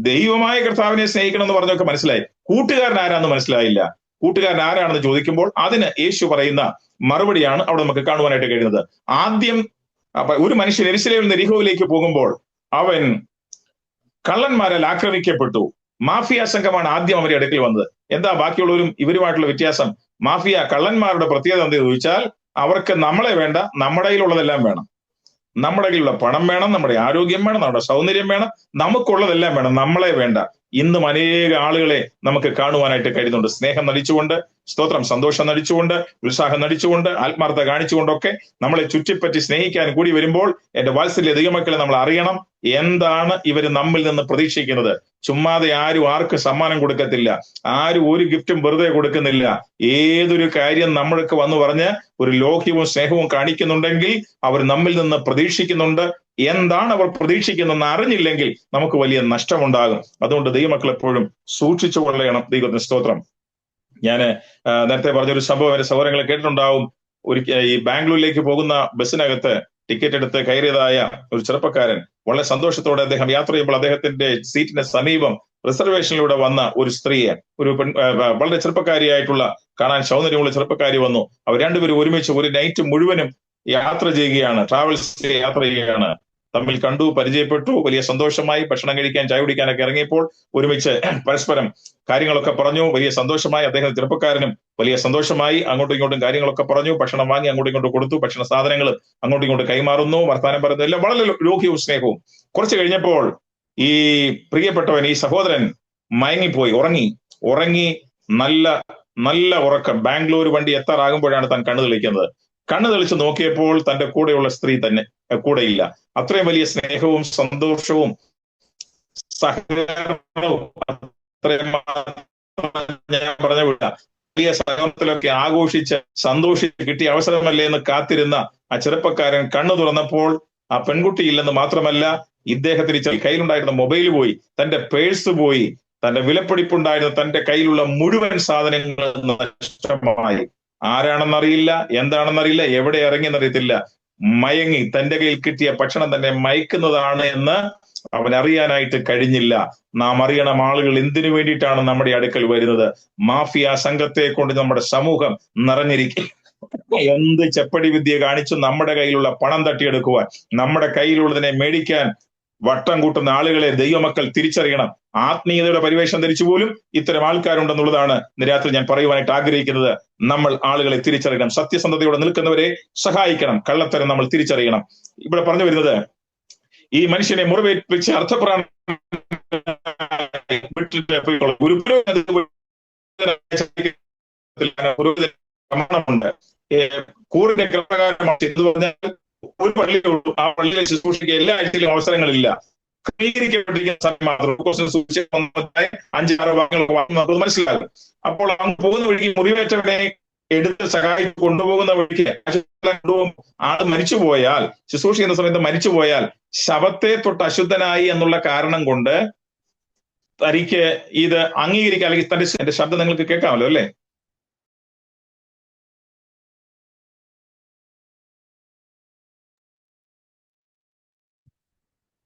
ദൈവമായ കർത്താവിനെ സ്നേഹിക്കണം എന്ന് പറഞ്ഞൊക്കെ മനസ്സിലായി, കൂട്ടുകാരൻ ആരാന്ന് മനസ്സിലായില്ല. കൂട്ടുകാരൻ ആരാണെന്ന് ചോദിക്കുമ്പോൾ അതിന് യേശു പറയുന്ന മറുപടിയാണ് അവിടെ നമുക്ക് കാണുവാനായിട്ട് കഴിയുന്നത്. ആദ്യം ഒരു മനുഷ്യൻ യെരൂശലേമിൽ നിന്ന് യെരിഹോവിലേക്ക് പോകുമ്പോൾ അവൻ കള്ളന്മാരാൽ ആക്രമിക്കപ്പെട്ടു. മാഫിയ സംഘമാണ് ആദ്യം അവരുടെ അടുക്കൽ വന്നത്. എന്താ ബാക്കിയുള്ളവരും ഇവരുമായിട്ടുള്ള വ്യത്യാസം? മാഫിയ കള്ളന്മാരുടെ പ്രത്യേകത എന്താണെന്ന് ചോദിച്ചാൽ, അവർക്ക് നമ്മളെ വേണ്ട, നമ്മുടെ കയ്യിലുള്ളതെല്ലാം വേണം. നമ്മുടെ കയ്യിലുള്ള പണം വേണം, നമ്മുടെ ആരോഗ്യം വേണം, നമ്മുടെ സൗന്ദര്യം വേണം, നമുക്കുള്ളതെല്ലാം വേണം, നമ്മളെ വേണ്ട. ഇന്നും അനേക ആളുകളെ നമുക്ക് കാണുവാനായിട്ട് കഴിയുന്നുണ്ട്. സ്നേഹം നടിച്ചുകൊണ്ട്, സ്തോത്രം, സന്തോഷം നടിച്ചുകൊണ്ട്, ഉത്സാഹം നടിച്ചുകൊണ്ട്, ആത്മാർത്ഥത കാണിച്ചുകൊണ്ടൊക്കെ നമ്മളെ ചുറ്റിപ്പറ്റി സ്നേഹിക്കാൻ കൂടി വരുമ്പോൾ, എന്റെ വാത്സല്യ ദൈവമക്കളെ, നമ്മൾ അറിയണം എന്താണ് ഇവർ നമ്മിൽ നിന്ന് പ്രതീക്ഷിക്കുന്നത്. ചുമ്മാതെ ആരും ആർക്ക് സമ്മാനം കൊടുക്കത്തില്ല, ആരും ഒരു ഗിഫ്റ്റും വെറുതെ കൊടുക്കുന്നില്ല. ഏതൊരു കാര്യം നമ്മൾക്ക് വന്നു പറഞ്ഞ് ഒരു ലോഹ്യവും സ്നേഹവും കാണിക്കുന്നുണ്ടെങ്കിൽ അവർ നമ്മിൽ നിന്ന് പ്രതീക്ഷിക്കുന്നുണ്ട്. എന്താണ് അവർ പ്രതീക്ഷിക്കുന്നതെന്ന് അറിഞ്ഞില്ലെങ്കിൽ നമുക്ക് വലിയ നഷ്ടമുണ്ടാകും. അതുകൊണ്ട് ദൈവമക്കൾ എപ്പോഴും സൂക്ഷിച്ചു കൊള്ളണം. ദൈവത്തിന് സ്തോത്രം. ഞാൻ നേരത്തെ പറഞ്ഞൊരു സംഭവം എന്റെ സഹോദരങ്ങളെ കേട്ടിട്ടുണ്ടാവും. ഈ ബാംഗ്ലൂരിലേക്ക് പോകുന്ന ബസ്സിനകത്ത് ടിക്കറ്റ് എടുത്ത് കയറിയതായ ഒരു ചെറുപ്പക്കാരൻ വളരെ സന്തോഷത്തോടെ അദ്ദേഹം യാത്ര ചെയ്യുമ്പോൾ അദ്ദേഹത്തിന്റെ സീറ്റിന് സമീപം റിസർവേഷനിലൂടെ വന്ന ഒരു സ്ത്രീയെ, ഒരു വളരെ ചെറുപ്പക്കാരിയായിട്ടുള്ള, കാണാൻ സൗന്ദര്യമുള്ള ചെറുപ്പക്കാരി വന്നു. അവർ രണ്ടുപേരും ഒരുമിച്ച് ഒരു നൈറ്റ് മുഴുവനും യാത്ര ചെയ്യുകയാണ്, ട്രാവൽസ് യാത്ര ചെയ്യുകയാണ്. തമ്മിൽ കണ്ടു, പരിചയപ്പെട്ടു, വലിയ സന്തോഷമായി. ഭക്ഷണം കഴിക്കാൻ, ചായ കുടിക്കാനൊക്കെ ഇറങ്ങിയപ്പോൾ ഒരുമിച്ച് പരസ്പരം കാര്യങ്ങളൊക്കെ പറഞ്ഞു. വലിയ സന്തോഷമായി. അദ്ദേഹം ചെറുപ്പക്കാരനും വലിയ സന്തോഷമായി. അങ്ങോട്ടും ഇങ്ങോട്ടും കാര്യങ്ങളൊക്കെ പറഞ്ഞു. ഭക്ഷണം വാങ്ങി അങ്ങോട്ടും ഇങ്ങോട്ടും കൊടുത്തു. ഭക്ഷണ സാധനങ്ങൾ അങ്ങോട്ടും ഇങ്ങോട്ടും കൈമാറുന്നു, വർത്താനം പറയുന്നു, എല്ലാം വളരെ ലോഹ്യവും സ്നേഹവും. കുറച്ച് കഴിഞ്ഞപ്പോൾ ഈ പ്രിയപ്പെട്ടവൻ, ഈ സഹോദരൻ മയങ്ങിപ്പോയി, ഉറങ്ങി. നല്ല ഉറക്കം. ബാംഗ്ലൂർ വണ്ടി എത്താറാകുമ്പോഴാണ് താൻ കണ്ണു തെളിക്കുന്നത്. കണ്ണു തെളിച്ച് നോക്കിയപ്പോൾ തന്റെ കൂടെയുള്ള സ്ത്രീ തന്നെ കൂടെയില്ല. അത്രയും വലിയ സ്നേഹവും സന്തോഷവും സഹകരണവും അത്രയും ഞാൻ പറഞ്ഞു വിട്ട വലിയ സഹകരണത്തിലൊക്കെ ആഘോഷിച്ച് സന്തോഷിച്ച് കിട്ടിയ അവസരമല്ലേ എന്ന് കാത്തിരുന്ന ആ ചെറുപ്പക്കാരൻ കണ്ണു തുറന്നപ്പോൾ ആ പെൺകുട്ടി ഇല്ലെന്ന് മാത്രമല്ല, ഇദ്ദേഹത്തിന് കയ്യിലുണ്ടായിരുന്ന മൊബൈൽ പോയി, തന്റെ പേഴ്സ് പോയി, തന്റെ വിലപിടിപ്പുണ്ടായിരുന്ന തന്റെ കയ്യിലുള്ള മുഴുവൻ സാധനങ്ങളും നഷ്ടമായി. ആരാണെന്നറിയില്ല, എന്താണെന്നറിയില്ല, എവിടെ ഇറങ്ങിയെന്നറിയത്തില്ല. മയങ്ങി. തന്റെ കയ്യിൽ കിട്ടിയ ഭക്ഷണം തന്നെ മയക്കുന്നതാണ് എന്ന് അവൻ അറിയാനായിട്ട് കഴിഞ്ഞില്ല. നാം അറിയണം, ആളുകൾ എന്തിനു വേണ്ടിയിട്ടാണ് നമ്മുടെ അടുക്കൽ വരുന്നത്. മാഫിയ സംഘത്തെ കൊണ്ട് നമ്മുടെ സമൂഹം നിറഞ്ഞിരിക്കും. എന്ത് ചെപ്പടി വിദ്യ കാണിച്ചു നമ്മുടെ കയ്യിലുള്ള പണം തട്ടിയെടുക്കുവാൻ, നമ്മുടെ കയ്യിലുള്ളതിനെ മേടിക്കാൻ വട്ടം കൂട്ടുന്ന ആളുകളെ ദൈവമക്കൾ തിരിച്ചറിയണം. ആത്മീയതയുടെ പരിവേഷം ധരിച്ചു പോലും ഇത്തരം ആൾക്കാരുണ്ടെന്നുള്ളതാണ് ഇന്ന് രാത്രി ഞാൻ പറയുവാനായിട്ട് ആഗ്രഹിക്കുന്നത്. നമ്മൾ ആളുകളെ തിരിച്ചറിയണം. സത്യസന്ധതയോടെ നിൽക്കുന്നവരെ സഹായിക്കണം. കള്ളത്തരം നമ്മൾ തിരിച്ചറിയണം. ഇവിടെ പറഞ്ഞു വരുന്നത്, ഈ മനുഷ്യനെ മുറിവേൽപ്പിച്ച് അർത്ഥപ്രാണം പ്രമാണമുണ്ട്. കൂറിന്റെ പ്രകാരമാണ് എന്ന് പറഞ്ഞാൽ ഒരു പള്ളിയേ ഉള്ളൂ. ആ പള്ളിയിലെ ശുശ്രൂഷയ്ക്ക് എല്ലാ ആഴ്ചയിലും അവസരങ്ങളില്ല. ക്രമീകരിക്കപ്പെട്ടിരിക്കുന്ന സമയം മാത്രം 5-6 ഭാഗങ്ങൾ നമുക്ക് മനസ്സിലാകും. അപ്പോൾ ആ പോകുന്ന വഴിക്ക് മുറിവേറ്റവരെ എടുത്ത് സഹായിച്ച് കൊണ്ടുപോകുന്ന വഴിക്ക് ആള് മരിച്ചുപോയാൽ, ശുശ്രൂഷ ചെയ്യുന്ന സമയത്ത് മരിച്ചുപോയാൽ, ശവത്തെ തൊട്ട് അശുദ്ധനായി എന്നുള്ള കാരണം കൊണ്ട് തനിക്ക് ഇത് അംഗീകരിക്കാൻ, അല്ലെങ്കിൽ എന്റെ ശബ്ദം നിങ്ങൾക്ക് കേൾക്കാമല്ലോ അല്ലെ?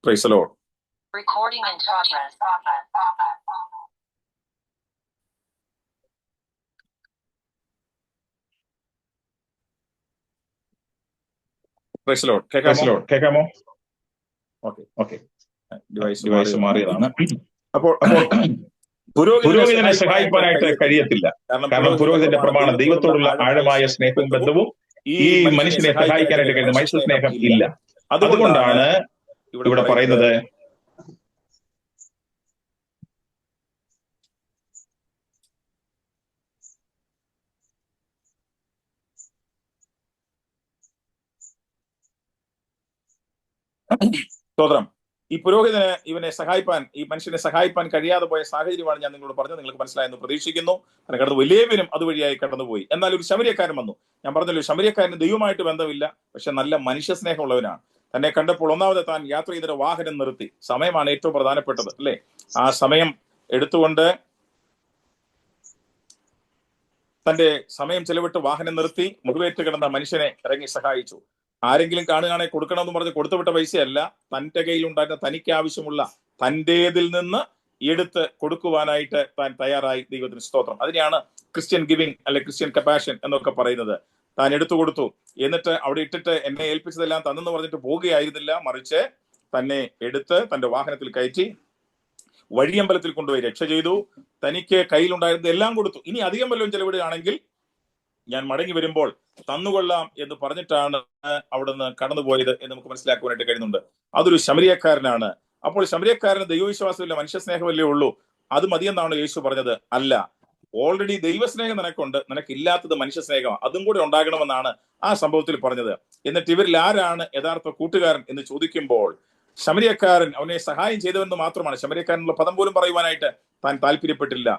Praise the Lord. Recording in progress. Praise the Lord. കേൾക്കാമോ? ഓക്കെ. ഡിവൈസ് മാറിയതാണ്. അപ്പോൾ പുരോഹിതനെ സഹായിക്കാനായിട്ട് കഴിയത്തില്ല. കാരണം പുരോഹിതന്റെ പ്രമാണം ദൈവത്തോടുള്ള ആഴമായ സ്നേഹവും ബന്ധവും ഈ മനുഷ്യനെ സഹായിക്കാനായിട്ട് കഴിയുന്ന മനുഷ്യ സ്നേഹം ഇല്ല. അതുകൊണ്ടാണ് ഇവിടെ പറയുന്നത്, സ്തോത്രം. ഈ പുരോഹിതന് ഈ മനുഷ്യനെ സഹായിപ്പാൻ കഴിയാതെ പോയ സാഹചര്യമാണ് ഞാൻ നിങ്ങളോട് പറഞ്ഞത്. നിങ്ങൾക്ക് മനസ്സിലായെന്ന് പ്രതീക്ഷിക്കുന്നു. അങ്ങനെ കടന്നു വലിയവനും അതുവഴിയായി കടന്നുപോയി. എന്നാൽ ഒരു ശമരിയക്കാരൻ വന്നു. ഞാൻ പറഞ്ഞല്ലോ, ശമരിയക്കാരന് ദൈവമായിട്ട് ബന്ധമില്ല, പക്ഷെ നല്ല മനുഷ്യ സ്നേഹമുള്ളവനാണ്. തന്നെ കണ്ടപ്പോൾ ഒന്നാമത് താൻ യാത്ര ചെയ്തൊരു വാഹനം നിർത്തി. സമയമാണ് ഏറ്റവും പ്രധാനപ്പെട്ടത്, അല്ലെ? ആ സമയം എടുത്തുകൊണ്ട് തന്റെ സമയം ചെലവിട്ട് വാഹനം നിർത്തി മുറിവേറ്റ് കിടന്ന മനുഷ്യനെ ഇറങ്ങി സഹായിച്ചു. ആരെങ്കിലും കാണുകയാണെ കൊടുക്കണമെന്ന് പറഞ്ഞ് കൊടുത്തുവിട്ട പൈസയല്ല, തന്റെ കയ്യിലുണ്ടായിരുന്ന തനിക്ക് ആവശ്യമുള്ള തന്റേതിൽ നിന്ന് എടുത്ത് കൊടുക്കുവാനായിട്ട് താൻ തയ്യാറായി. ദൈവത്തിന് സ്തോത്രം. അതിനെയാണ് ക്രിസ്ത്യൻ ഗിവിംഗ് അല്ലെ ക്രിസ്ത്യൻ കപ്പാഷൻ എന്നൊക്കെ പറയുന്നത്. താൻ എടുത്തു കൊടുത്തു. എന്നിട്ട് അവിടെ ഇട്ടിട്ട് എന്നെ ഏൽപ്പിച്ചതെല്ലാം തന്നെന്ന് പറഞ്ഞിട്ട് പോവുകയായിരുന്നില്ല, മറിച്ച് തന്നെ എടുത്ത് തന്റെ വാഹനത്തിൽ കയറ്റി വഴിയമ്പലത്തിൽ കൊണ്ടുപോയി രക്ഷ ചെയ്തു. തനിക്ക് കയ്യിലുണ്ടായിരുന്നത് എല്ലാം കൊടുത്തു. ഇനി അധികം വല്ലതും ചെലവിടുകയാണെങ്കിൽ ഞാൻ മടങ്ങി വരുമ്പോൾ തന്നുകൊള്ളാം എന്ന് പറഞ്ഞിട്ടാണ് അവിടുന്ന് കടന്നുപോയത് എന്ന് നമുക്ക് മനസ്സിലാക്കുവാനായിട്ട് കഴിയുന്നുണ്ട്. അതൊരു ശമരിയക്കാരനാണ്. അപ്പോൾ ശമരിയക്കാരന് ദൈവവിശ്വാസമില്ല, മനുഷ്യ സ്നേഹമല്ലേ ഉള്ളൂ, അത് മതിയെന്നാണ് യേശു പറഞ്ഞത്? അല്ല, ഓൾറെഡി ദൈവസ്നേഹം നിനക്കുണ്ട്, നിനക്കില്ലാത്തത് മനുഷ്യ സ്നേഹമാണ്, അതും കൂടി ഉണ്ടാകണമെന്നാണ് ആ സംഭവത്തിൽ പറഞ്ഞത്. എന്നിട്ട് ഇവരിൽ ആരാണ് യഥാർത്ഥ കൂട്ടുകാരൻ എന്ന് ചോദിക്കുമ്പോൾ ശമരിയക്കാരൻ അവനെ സഹായം ചെയ്തവെന്ന് മാത്രമാണ്. ശമരിയക്കാരനുള്ള പദം പോലും പറയുവാനായിട്ട് താൻ താല്പര്യപ്പെട്ടില്ല.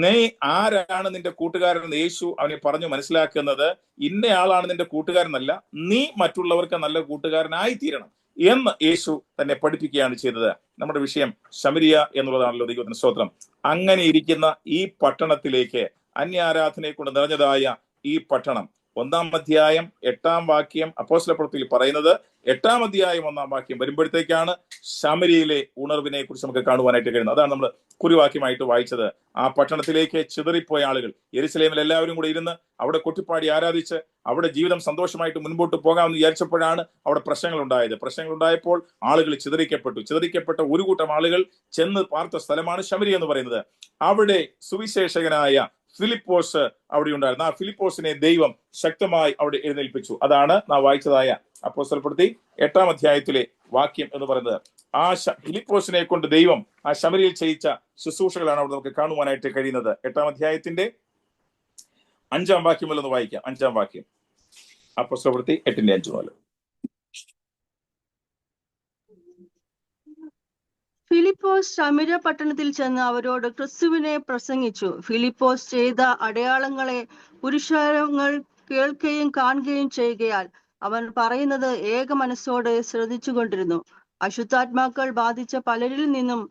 നീ ആരാണ് നിന്റെ കൂട്ടുകാരൻ എന്ന് യേശു അവനെ പറഞ്ഞു മനസ്സിലാക്കുന്നത്. ഇന്നയാളാണ് നിന്റെ കൂട്ടുകാരനല്ല, നീ മറ്റുള്ളവർക്ക് നല്ല കൂട്ടുകാരനായി തീരണം എന്ന് യേശു തന്നെ പഠിപ്പിക്കുകയാണ് ചെയ്തത്. നമ്മുടെ വിഷയം ശമരിയ എന്നുള്ളതാണല്ലോ. ദൈവത്തിന് സ്തോത്രം. അങ്ങനെ ഇരിക്കുന്ന ഈ പട്ടണത്തിലേക്ക്, അന്യാരാധനയെ കൊണ്ട് നിറഞ്ഞതായ ഈ പട്ടണം, 1-ാം അധ്യായം 8-ാം വാക്യം അപ്പോസ്തലപ്രവൃത്തിയിൽ പറയുന്നത്, 8-ാം അധ്യായം 1-ാം വാക്യം വരുമ്പോഴത്തേക്കാണ് ശമരിയയിലെ ഉണർവിനെ കുറിച്ച് നമുക്ക് കാണുവാനായിട്ട് കഴിയുന്നത്. അതാണ് നമ്മൾ കുറിവാക്യമായിട്ട് വായിച്ചത്. ആ പട്ടണത്തിലേക്ക് ചിതറിപ്പോയ ആളുകൾ യെരുശലേമിൽ എല്ലാവരും കൂടെ ഇരുന്ന് അവിടെ കൊട്ടിപ്പാടി ആരാധിച്ച് അവിടെ ജീവിതം സന്തോഷമായിട്ട് മുൻപോട്ട് പോകാമെന്ന് വിചാരിച്ചപ്പോഴാണ് അവിടെ പ്രശ്നങ്ങൾ ഉണ്ടായത്. പ്രശ്നങ്ങൾ ഉണ്ടായപ്പോൾ ആളുകൾ ചിതറിക്കപ്പെട്ട ഒരു കൂട്ടം ആളുകൾ ചെന്ന് പാർത്ത സ്ഥലമാണ് ശമരി എന്ന് പറയുന്നത്. അവിടെ സുവിശേഷകനായ ഫിലിപ്പോസ് അവിടെ ഉണ്ടായിരുന്നു. ആ ഫിലിപ്പോസിനെ ദൈവം ശക്തമായി അവിടെ എഴുന്നേൽപ്പിച്ചു. അതാണ് നാം വായിച്ചതായ അപ്പോസ്തലപ്രവൃത്തി 8-ാം അധ്യായത്തിലെ വാക്യം എന്ന് പറയുന്നത്. ആ ഫിലിപ്പോസിനെ കൊണ്ട് ദൈവം ആ ശമരിയിൽ ചെയ്യിച്ച ശുശ്രൂഷകളാണ് അവിടെ നമുക്ക് കാണുവാനായിട്ട് കഴിയുന്നത്. 8-ാം അധ്യായത്തിന്റെ 5-ാം വാക്യം മുതലൊന്ന് വായിക്കാം. 5-ാം വാക്യം അപ്പോസ്തലപ്രവൃത്തി 8-ന്റെ 5 മുതൽ. ഫിലിപ്പോസ് ശമര്യ പട്ടണത്തിൽ ചെന്ന് അവരോട് ക്രിസ്തുവിനെ പ്രസംഗിച്ചു. ഫിലിപ്പോസ് ചെയ്ത അടയാളങ്ങളെ പുരുഷാരങ്ങൾ കേൾക്കുകയും കാണുകയും ചെയ്യുകയാൽ അവൻ പറയുന്നത് ഏക മനസ്സോടെ ശ്രദ്ധിച്ചുകൊണ്ടിരുന്നു. അശുദ്ധാത്മാക്കൾ ബാധിച്ച പലരിൽ നിന്നും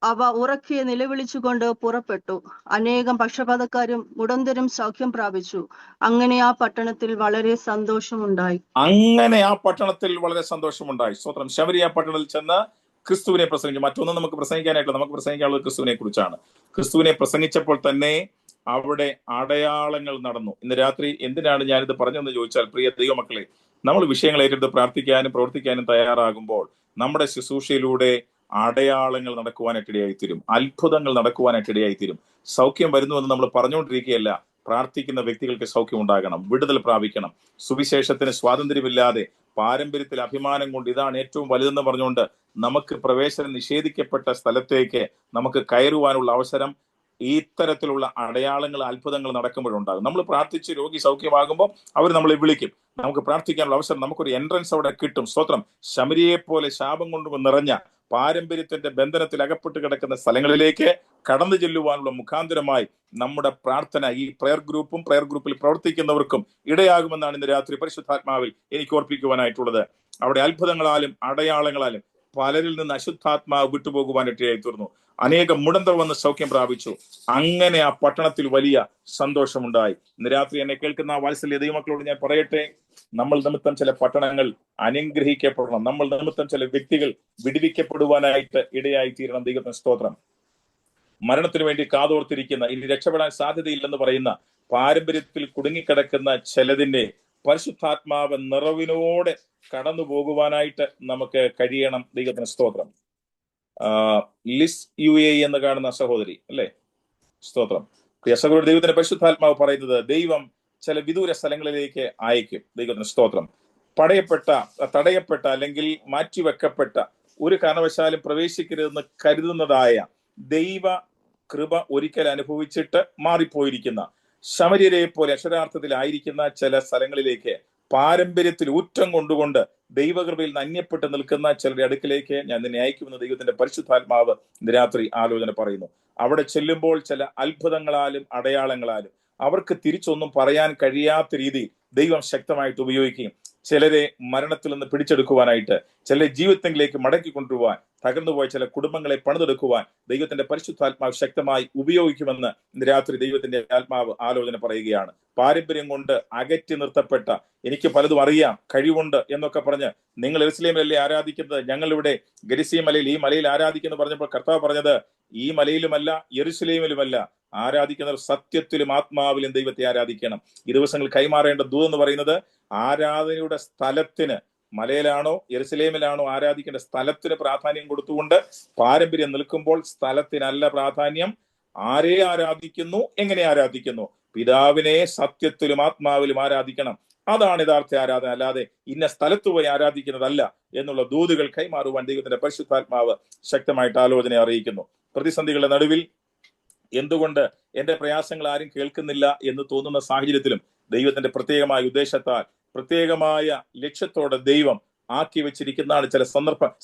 അവ ഉറക്കെ നിലവിളിച്ചുകൊണ്ട് പുറപ്പെട്ടു. അനേകം പക്ഷപാതക്കാരും മുടന്തരും സൗഖ്യം പ്രാപിച്ചു. അങ്ങനെ ആ പട്ടണത്തിൽ വളരെ സന്തോഷമുണ്ടായി. സ്തോത്രം. ശമരിയ പട്ടണത്തിൽ ചെന്ന് ക്രിസ്തുവിനെ പ്രസംഗിച്ചു. മറ്റൊന്നും നമുക്ക് പ്രസംഗിക്കാനായിട്ടില്ല. നമുക്ക് പ്രസംഗിക്കാനുള്ളത് ക്രിസ്തുവിനെ കുറിച്ചാണ്. ക്രിസ്തുവിനെ പ്രസംഗിച്ചപ്പോൾ തന്നെ അവിടെ അടയാളങ്ങൾ നടന്നു. ഇന്ന് രാത്രി എന്തിനാണ് ഞാനിത് പറഞ്ഞതെന്ന് ചോദിച്ചാൽ, പ്രിയ ദൈവമക്കളെ, നമ്മൾ വിഷയങ്ങൾ ഏറ്റെടുത്ത് പ്രാർത്ഥിക്കാനും പ്രവർത്തിക്കാനും തയ്യാറാകുമ്പോൾ നമ്മുടെ ശുശ്രൂഷയിലൂടെ അടയാളങ്ങൾ നടക്കുവാനായിട്ടിടയായിത്തീരും, അത്ഭുതങ്ങൾ നടക്കുവാനായിട്ടിടയായിത്തീരും. സൗഖ്യം വരുന്നുവെന്ന് നമ്മൾ പറഞ്ഞുകൊണ്ടിരിക്കുകയല്ല. പ്രാർത്ഥിക്കുന്ന വ്യക്തികൾക്ക് സൗഖ്യം ഉണ്ടാകണം, വിടുതൽ പ്രാപിക്കണം. സുവിശേഷത്തിന് സ്വാതന്ത്ര്യമില്ലാതെ പാരമ്പര്യത്തിൽ അഭിമാനം കൊണ്ട് ഇതാണ് ഏറ്റവും വലുതെന്ന് പറഞ്ഞുകൊണ്ട് നമുക്ക് പ്രവേശനം നിഷേധിക്കപ്പെട്ട സ്ഥലത്തേക്ക് നമുക്ക് കയറുവാനുള്ള അവസരം ഇത്തരത്തിലുള്ള അടയാളങ്ങൾ, അത്ഭുതങ്ങൾ നടക്കുമ്പോഴുണ്ടാകും. നമ്മൾ പ്രാർത്ഥിച്ച് രോഗി സൗഖ്യമാകുമ്പോൾ അവർ നമ്മളെ വിളിക്കും. നമുക്ക് പ്രാർത്ഥിക്കാനുള്ള അവസരം, നമുക്കൊരു എൻട്രൻസ് അവിടെ കിട്ടും. സ്തോത്രം. ശമരിയെ പോലെ ശാപം കൊണ്ട് നിറഞ്ഞ പാരമ്പര്യത്തിന്റെ ബന്ധനത്തിൽ അകപ്പെട്ട് കിടക്കുന്ന സ്ഥലങ്ങളിലേക്ക് കടന്നു ചെല്ലുവാനുള്ള മുഖാന്തരമായി നമ്മുടെ പ്രാർത്ഥന ഈ പ്രയർ ഗ്രൂപ്പിൽ പ്രവർത്തിക്കുന്നവർക്കും ഇടയാകുമെന്നാണ് ഇന്ന് രാത്രി പരിശുദ്ധാത്മാവിൽ എനിക്ക് ഓർപ്പിക്കുവാനായിട്ടുള്ളത്. അവിടെ അത്ഭുതങ്ങളാലും അടയാളങ്ങളാലും പലരിൽ നിന്ന് അശുദ്ധാത്മാവ് വിട്ടുപോകുവാനായിട്ടായി തീർന്നു. അനേകം മുടന്തർ വന്ന് സൗഖ്യം പ്രാപിച്ചു. അങ്ങനെ ആ പട്ടണത്തിൽ വലിയ സന്തോഷമുണ്ടായി. ഇന്ന് രാത്രി എന്നെ കേൾക്കുന്ന വാത്സല്യ ദൈവമക്കളോട് ഞാൻ പറയട്ടെ, നമ്മൾ നിമിത്തം ചില പട്ടണങ്ങൾ അനുഗ്രഹിക്കപ്പെടണം. നമ്മൾ നിമിത്തം ചില വ്യക്തികൾ വിടുവിക്കപ്പെടുവാനായിട്ട് ഇടയായി തീരണം. ദൈവത്തിന് സ്തോത്രം. മരണത്തിന് വേണ്ടി കാതോർത്തിരിക്കുന്ന, ഇനി രക്ഷപ്പെടാൻ സാധ്യതയില്ലെന്ന് പറയുന്ന, പാരമ്പര്യത്തിൽ കുടുങ്ങിക്കിടക്കുന്ന ചിലതിന്റെ പരിശുദ്ധാത്മാവ് നിറവിനോടെ കടന്നു പോകുവാനായിട്ട് നമുക്ക് കഴിയണം. ദൈവത്തിന് സ്തോത്രം. ലിസ് UAE എന്ന് കാണുന്ന സഹോദരി അല്ലെ, സ്തോത്രം. പ്രിയ സഹോദരി, ദൈവത്തിന്റെ പരിശുദ്ധാത്മാവ് പറയുന്നത് ദൈവം ചില വിദൂര സ്ഥലങ്ങളിലേക്ക് അയക്കും. ദൈവത്തിന് സ്തോത്രം. തടയപ്പെട്ട അല്ലെങ്കിൽ മാറ്റിവെക്കപ്പെട്ട, ഒരു കാരണവശാലും പ്രവേശിക്കരുതെന്ന് കരുതുന്നതായ ദൈവ കൃപ ഒരിക്കൽ അനുഭവിച്ചിട്ട് മാറിപ്പോയിരിക്കുന്ന, ശമര്യരെ പോലെ അക്ഷരാർത്ഥത്തിലായിരിക്കുന്ന ചില സ്ഥലങ്ങളിലേക്ക് പാരമ്പര്യത്തിൽ ഊറ്റം കൊണ്ടുകൊണ്ട് ദൈവകൃപയിൽ നിന്ന് അന്യപ്പെട്ട് നിൽക്കുന്ന ചിലരുടെ അടുക്കിലേക്ക് ഞാൻ നിന്നെ അയക്കുമെന്ന് ദൈവത്തിന്റെ പരിശുദ്ധാത്മാവ് ഇന്ന് രാത്രി ആലോചന പറയുന്നു. അവിടെ ചെല്ലുമ്പോൾ ചില അത്ഭുതങ്ങളാലും അടയാളങ്ങളാലും അവർക്ക് തിരിച്ചൊന്നും പറയാൻ കഴിയാത്ത രീതിയിൽ ദൈവം ശക്തമായിട്ട് ഉപയോഗിക്കുകയും ചിലരെ മരണത്തിൽ നിന്ന് പിടിച്ചെടുക്കുവാനായിട്ട്, ചിലരെ ജീവിതത്തിലേക്ക് മടക്കി കൊണ്ടുപോകാൻ, തകർന്നുപോയ ചില കുടുംബങ്ങളെ പണിതെടുക്കുവാൻ ദൈവത്തിന്റെ പരിശുദ്ധാത്മാവ് ശക്തമായി ഉപയോഗിക്കുമെന്ന് ഇന്ന് രാത്രി ദൈവത്തിന്റെ ആത്മാവ് ആലോചന പറയുകയാണ്. പാരമ്പര്യം കൊണ്ട് അകറ്റി നിർത്തപ്പെട്ട, എനിക്ക് പലതും അറിയാം, കഴിവുണ്ട് എന്നൊക്കെ പറഞ്ഞ് നിങ്ങൾ യെരൂശലേമിലല്ലേ ആരാധിക്കുന്നത്, ഞങ്ങളിവിടെ ഗെരിസീം മലയിൽ ഈ മലയിൽ ആരാധിക്കുന്നു പറഞ്ഞപ്പോൾ കർത്താവ് പറഞ്ഞത് ഈ മലയിലുമല്ല യെരൂശലേമിലുമല്ല ആരാധിക്കുന്നവർ സത്യത്തിലും ആത്മാവിലും ദൈവത്തെ ആരാധിക്കണം. ഈ ദിവസങ്ങൾ കൈമാറേണ്ട ദൂതെന്ന് പറയുന്നത് ആരാധനയുടെ സ്ഥലത്തിന്, മലയിലാണോ യെരൂശലേമിലാണോ ആരാധിക്കേണ്ട സ്ഥലത്തിന് പ്രാധാന്യം കൊടുത്തുകൊണ്ട് പാരമ്പര്യം നിൽക്കുമ്പോൾ സ്ഥലത്തിനല്ല പ്രാധാന്യം, ആരെ ആരാധിക്കുന്നു, എങ്ങനെ ആരാധിക്കുന്നു, പിതാവിനെ സത്യത്തിലും ആത്മാവിലും ആരാധിക്കണം. അതാണ് യഥാർത്ഥ ആരാധന, അല്ലാതെ ഇന്ന സ്ഥലത്ത് പോയി ആരാധിക്കുന്നതല്ല എന്നുള്ള ദൂതുകൾ കൈമാറുവാൻ ദൈവത്തിന്റെ പരിശുദ്ധാത്മാവ് ശക്തമായിട്ട് ആലോചന അറിയിക്കുന്നു. പ്രതിസന്ധികളുടെ നടുവിൽ എന്തുകൊണ്ട് എന്റെ പ്രയാസങ്ങൾ ആരും കേൾക്കുന്നില്ല എന്ന് തോന്നുന്ന സാഹചര്യത്തിലും ദൈവത്തിന്റെ പ്രത്യേകമായ ഉദ്ദേശത്താൽ, പ്രത്യേകമായ ലക്ഷ്യത്തോടെ ദൈവം ആക്കി വെച്ചിരിക്കുന്നതാണ് ചില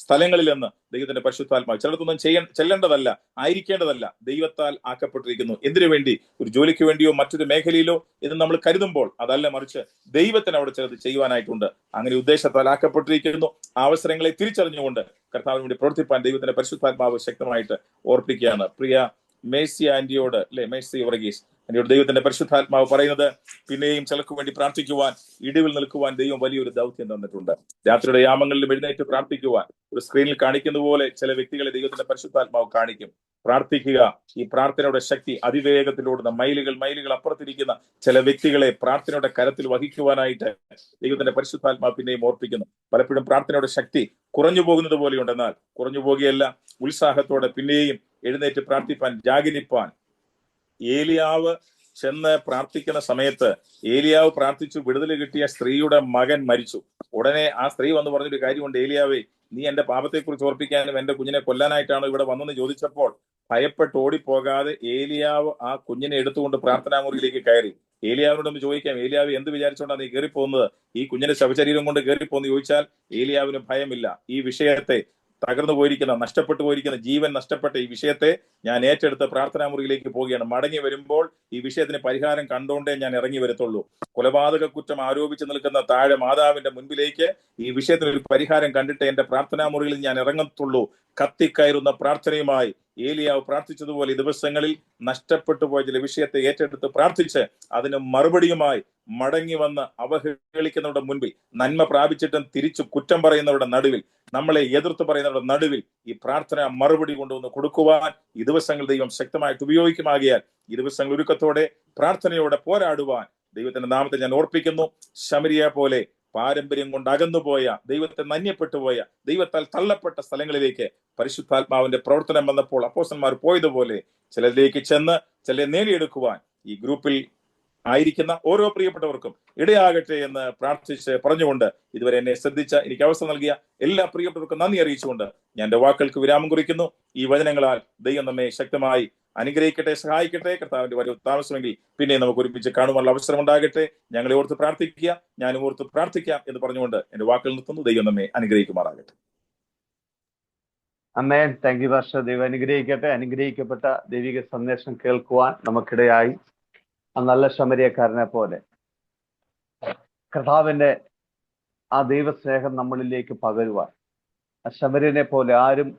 സ്ഥലങ്ങളിൽ നിന്ന് ദൈവത്തിന്റെ പരിശുദ്ധാത്മാവ്. ചിലടത്തൊന്നും ചെല്ലേണ്ടതല്ല, ആയിരിക്കേണ്ടതല്ല, ദൈവത്താൽ ആക്കപ്പെട്ടിരിക്കുന്നു. എന്തിനു വേണ്ടി? ഒരു ജോലിക്ക് വേണ്ടിയോ മറ്റൊരു മേഖലയിലോ എന്ന് നമ്മൾ കരുതുമ്പോൾ അതല്ല, മറിച്ച് ദൈവത്തിന് അവിടെ ചിലത് ചെയ്യുവാനായിട്ടുണ്ട്. അങ്ങനെ ഉദ്ദേശത്താൽ ആക്കപ്പെട്ടിരിക്കുന്നു. ആ അവസരങ്ങളെ തിരിച്ചറിഞ്ഞുകൊണ്ട് കർത്താവിന് വേണ്ടി പ്രവർത്തിപ്പാൻ ദൈവത്തിന്റെ പരിശുദ്ധാത്മാവ് ശക്തമായിട്ട് ഓർപ്പിക്കുകയാണ്. പ്രിയ മേഴ്സി ആന്റിയോട്, അല്ലെ, മേഴ്സി വർഗീസ് ആന്റിയോട് ദൈവത്തിന്റെ പരിശുദ്ധാത്മാവ് പറയുന്നത്, പിന്നെയും ചിലർക്ക് വേണ്ടി പ്രാർത്ഥിക്കുവാൻ, ഇടിവിൽ നിൽക്കുവാൻ ദൈവം വലിയൊരു ദൗത്യം തന്നിട്ടുണ്ട്. രാത്രിയുടെ യാമങ്ങളിലും എഴുന്നേറ്റ് പ്രാർത്ഥിക്കുവാൻ ഒരു സ്ക്രീനിൽ കാണിക്കുന്ന പോലെ ചില വ്യക്തികളെ ദൈവത്തിന്റെ പരിശുദ്ധാത്മാവ് കാണിക്കും. പ്രാർത്ഥിക്കുക. ഈ പ്രാർത്ഥനയുടെ ശക്തി അതിവേഗത്തിലോടുന്ന മൈലുകൾ അപ്പുറത്തിരിക്കുന്ന ചില വ്യക്തികളെ പ്രാർത്ഥനയുടെ കരത്തിൽ വഹിക്കുവാനായിട്ട് ദൈവത്തിന്റെ പരിശുദ്ധാത്മാവ് പിന്നെയും ഓർപ്പിക്കുന്നു. പലപ്പോഴും പ്രാർത്ഥനയുടെ ശക്തി കുറഞ്ഞു പോകുന്നത് പോലെയുണ്ടെന്നാൽ കുറഞ്ഞു പോകുകയല്ല, ഉത്സാഹത്തോടെ പിന്നെയും എഴുന്നേറ്റ് പ്രാർത്ഥിപ്പാൻ, ജാഗരിപ്പാൻ. ഏലിയാവ് ചെന്ന് പ്രാർത്ഥിക്കുന്ന സമയത്ത് ഏലിയാവ് പ്രാർത്ഥിച്ചു, വിടുതൽ കിട്ടിയ സ്ത്രീയുടെ മകൻ മരിച്ചു. ഉടനെ ആ സ്ത്രീ വന്ന് പറഞ്ഞൊരു കാര്യമുണ്ട്, ഏലിയാവേ, നീ എന്റെ പാപത്തെക്കുറിച്ച് ഓർപ്പിക്കാനും എന്റെ കുഞ്ഞിനെ കൊല്ലാനായിട്ടാണോ ഇവിടെ വന്നെന്ന് ചോദിച്ചപ്പോൾ ഭയപ്പെട്ട് ഓടിപ്പോകാതെ ഏലിയാവ് ആ കുഞ്ഞിനെ എടുത്തുകൊണ്ട് പ്രാർത്ഥനാ മുറിയിലേക്ക് കയറി. ഏലിയാവിനോടൊന്ന് ചോദിക്കാം, ഏലിയാവ് എന്ത് വിചാരിച്ചുകൊണ്ടാണ് നീ കയറിപ്പോകുന്നത്, ഈ കുഞ്ഞിന്റെ ശവശരീരം കൊണ്ട് കയറിപ്പോന്ന് ചോദിച്ചാൽ ഏലിയാവിന് ഭയമില്ല. ഈ വിഷയത്തെ, തകർന്നു പോയിരിക്കുന്ന, നഷ്ടപ്പെട്ടു പോയിരിക്കുന്ന, ജീവൻ നഷ്ടപ്പെട്ട ഈ വിഷയത്തെ ഞാൻ ഏറ്റെടുത്ത് പ്രാർത്ഥനാ മുറിയിലേക്ക് പോവുകയാണ്. മടങ്ങി വരുമ്പോൾ ഈ വിഷയത്തിന് പരിഹാരം കണ്ടുകൊണ്ടേ ഞാൻ ഇറങ്ങി വരത്തുള്ളൂ. കൊലപാതക കുറ്റം ആരോപിച്ച് നിൽക്കുന്ന താഴെ മാതാവിന്റെ മുൻപിലേക്ക് ഈ വിഷയത്തിന് ഒരു പരിഹാരം കണ്ടിട്ട് എന്റെ പ്രാർത്ഥനാ മുറിയിൽ ഞാൻ ഇറങ്ങത്തുള്ളൂ. കത്തിക്കയറുന്ന പ്രാർത്ഥനയുമായി ഏലിയാവ് പ്രാർത്ഥിച്ചതുപോലെ ദിവസങ്ങളിൽ നഷ്ടപ്പെട്ടു പോയ ചില വിഷയത്തെ ഏറ്റെടുത്ത് പ്രാർത്ഥിച്ച് അതിന് മറുപടിയുമായി മടങ്ങി വന്ന് അവഹേളിക്കുന്നവരുടെ മുൻപിൽ, നന്മ പ്രാപിച്ചിട്ടും തിരിച്ചു കുറ്റം പറയുന്നവരുടെ നടുവിൽ, നമ്മളെ എതിർത്ത് പറയുന്നവരുടെ നടുവിൽ ഈ പ്രാർത്ഥന മറുപടി കൊണ്ടുവന്ന് കൊടുക്കുവാൻ ഈ ദിവസങ്ങൾ ദൈവം ശക്തമായിട്ട് ഉപയോഗിക്കുമാകിയാൽ ഈ ദിവസങ്ങൾ ഒരുക്കത്തോടെ പ്രാർത്ഥനയോടെ പോരാടുവാൻ ദൈവത്തിന്റെ നാമത്തെ ഞാൻ ഓർപ്പിക്കുന്നു. ശമരിയ പോലെ പാരമ്പര്യം കൊണ്ട് അകന്നുപോയ, ദൈവത്തെ നന്യപ്പെട്ടുപോയ, ദൈവത്താൽ തള്ളപ്പെട്ട സ്ഥലങ്ങളിലേക്ക് പരിശുദ്ധാത്മാവിന്റെ പ്രവർത്തനം വന്നപ്പോൾ അപ്പോസ്തലന്മാർ പോയതുപോലെ ചിലരിലേക്ക് ചെന്ന് ചിലരെ നേടിയെടുക്കുവാൻ ഈ ഗ്രൂപ്പിൽ ആയിരിക്കുന്ന ഓരോ പ്രിയപ്പെട്ടവർക്കും ഇടയാകട്ടെ എന്ന് പ്രാർത്ഥിച്ച് പറഞ്ഞുകൊണ്ട് ഇതുവരെ എന്നെ ശ്രദ്ധിച്ച, എനിക്ക് അവസരം നൽകിയ എല്ലാ പ്രിയപ്പെട്ടവർക്കും നന്ദി അറിയിച്ചുകൊണ്ട് ഞാൻ എന്റെ വാക്കുകൾക്ക് വിരാമം കുറിക്കുന്നു. ഈ വചനങ്ങളാൽ ദൈവം നമ്മെ ശക്തമായി അനുഗ്രഹിക്കട്ടെ, സഹായിക്കട്ടെ. കർത്താവിന്റെ വരവ് താമസമെങ്കിൽ പിന്നെ നമുക്ക് ഒരുമിച്ച് കാണുവാനുള്ള അവസരം ഉണ്ടാകട്ടെ. ഞങ്ങളെ ഓർത്ത് പ്രാർത്ഥിക്കുക, ഞാനും ഓർത്ത് പ്രാർത്ഥിക്കാം എന്ന് പറഞ്ഞുകൊണ്ട് എന്റെ വാക്കുകൾ നിർത്തുന്നു. ദൈവം നമ്മെ അനുഗ്രഹിക്കുമാറാകട്ടെ. അമ്മേൻ. Thank you pastor. ദൈവം അനുഗ്രഹിക്കട്ടെ. അനുഗ്രഹിക്കപ്പെട്ട ദൈവിക സന്ദേശം കേൾക്കുവാൻ നമുക്കിടയായി. ആ നല്ല ശമരിയക്കാരനെ പോലെ കർത്താവിന്റെ ആ ദൈവസ്നേഹം നമ്മളിലേക്ക് പകരുവാൻ, ആ ശമര്യനെ പോലെ ആരും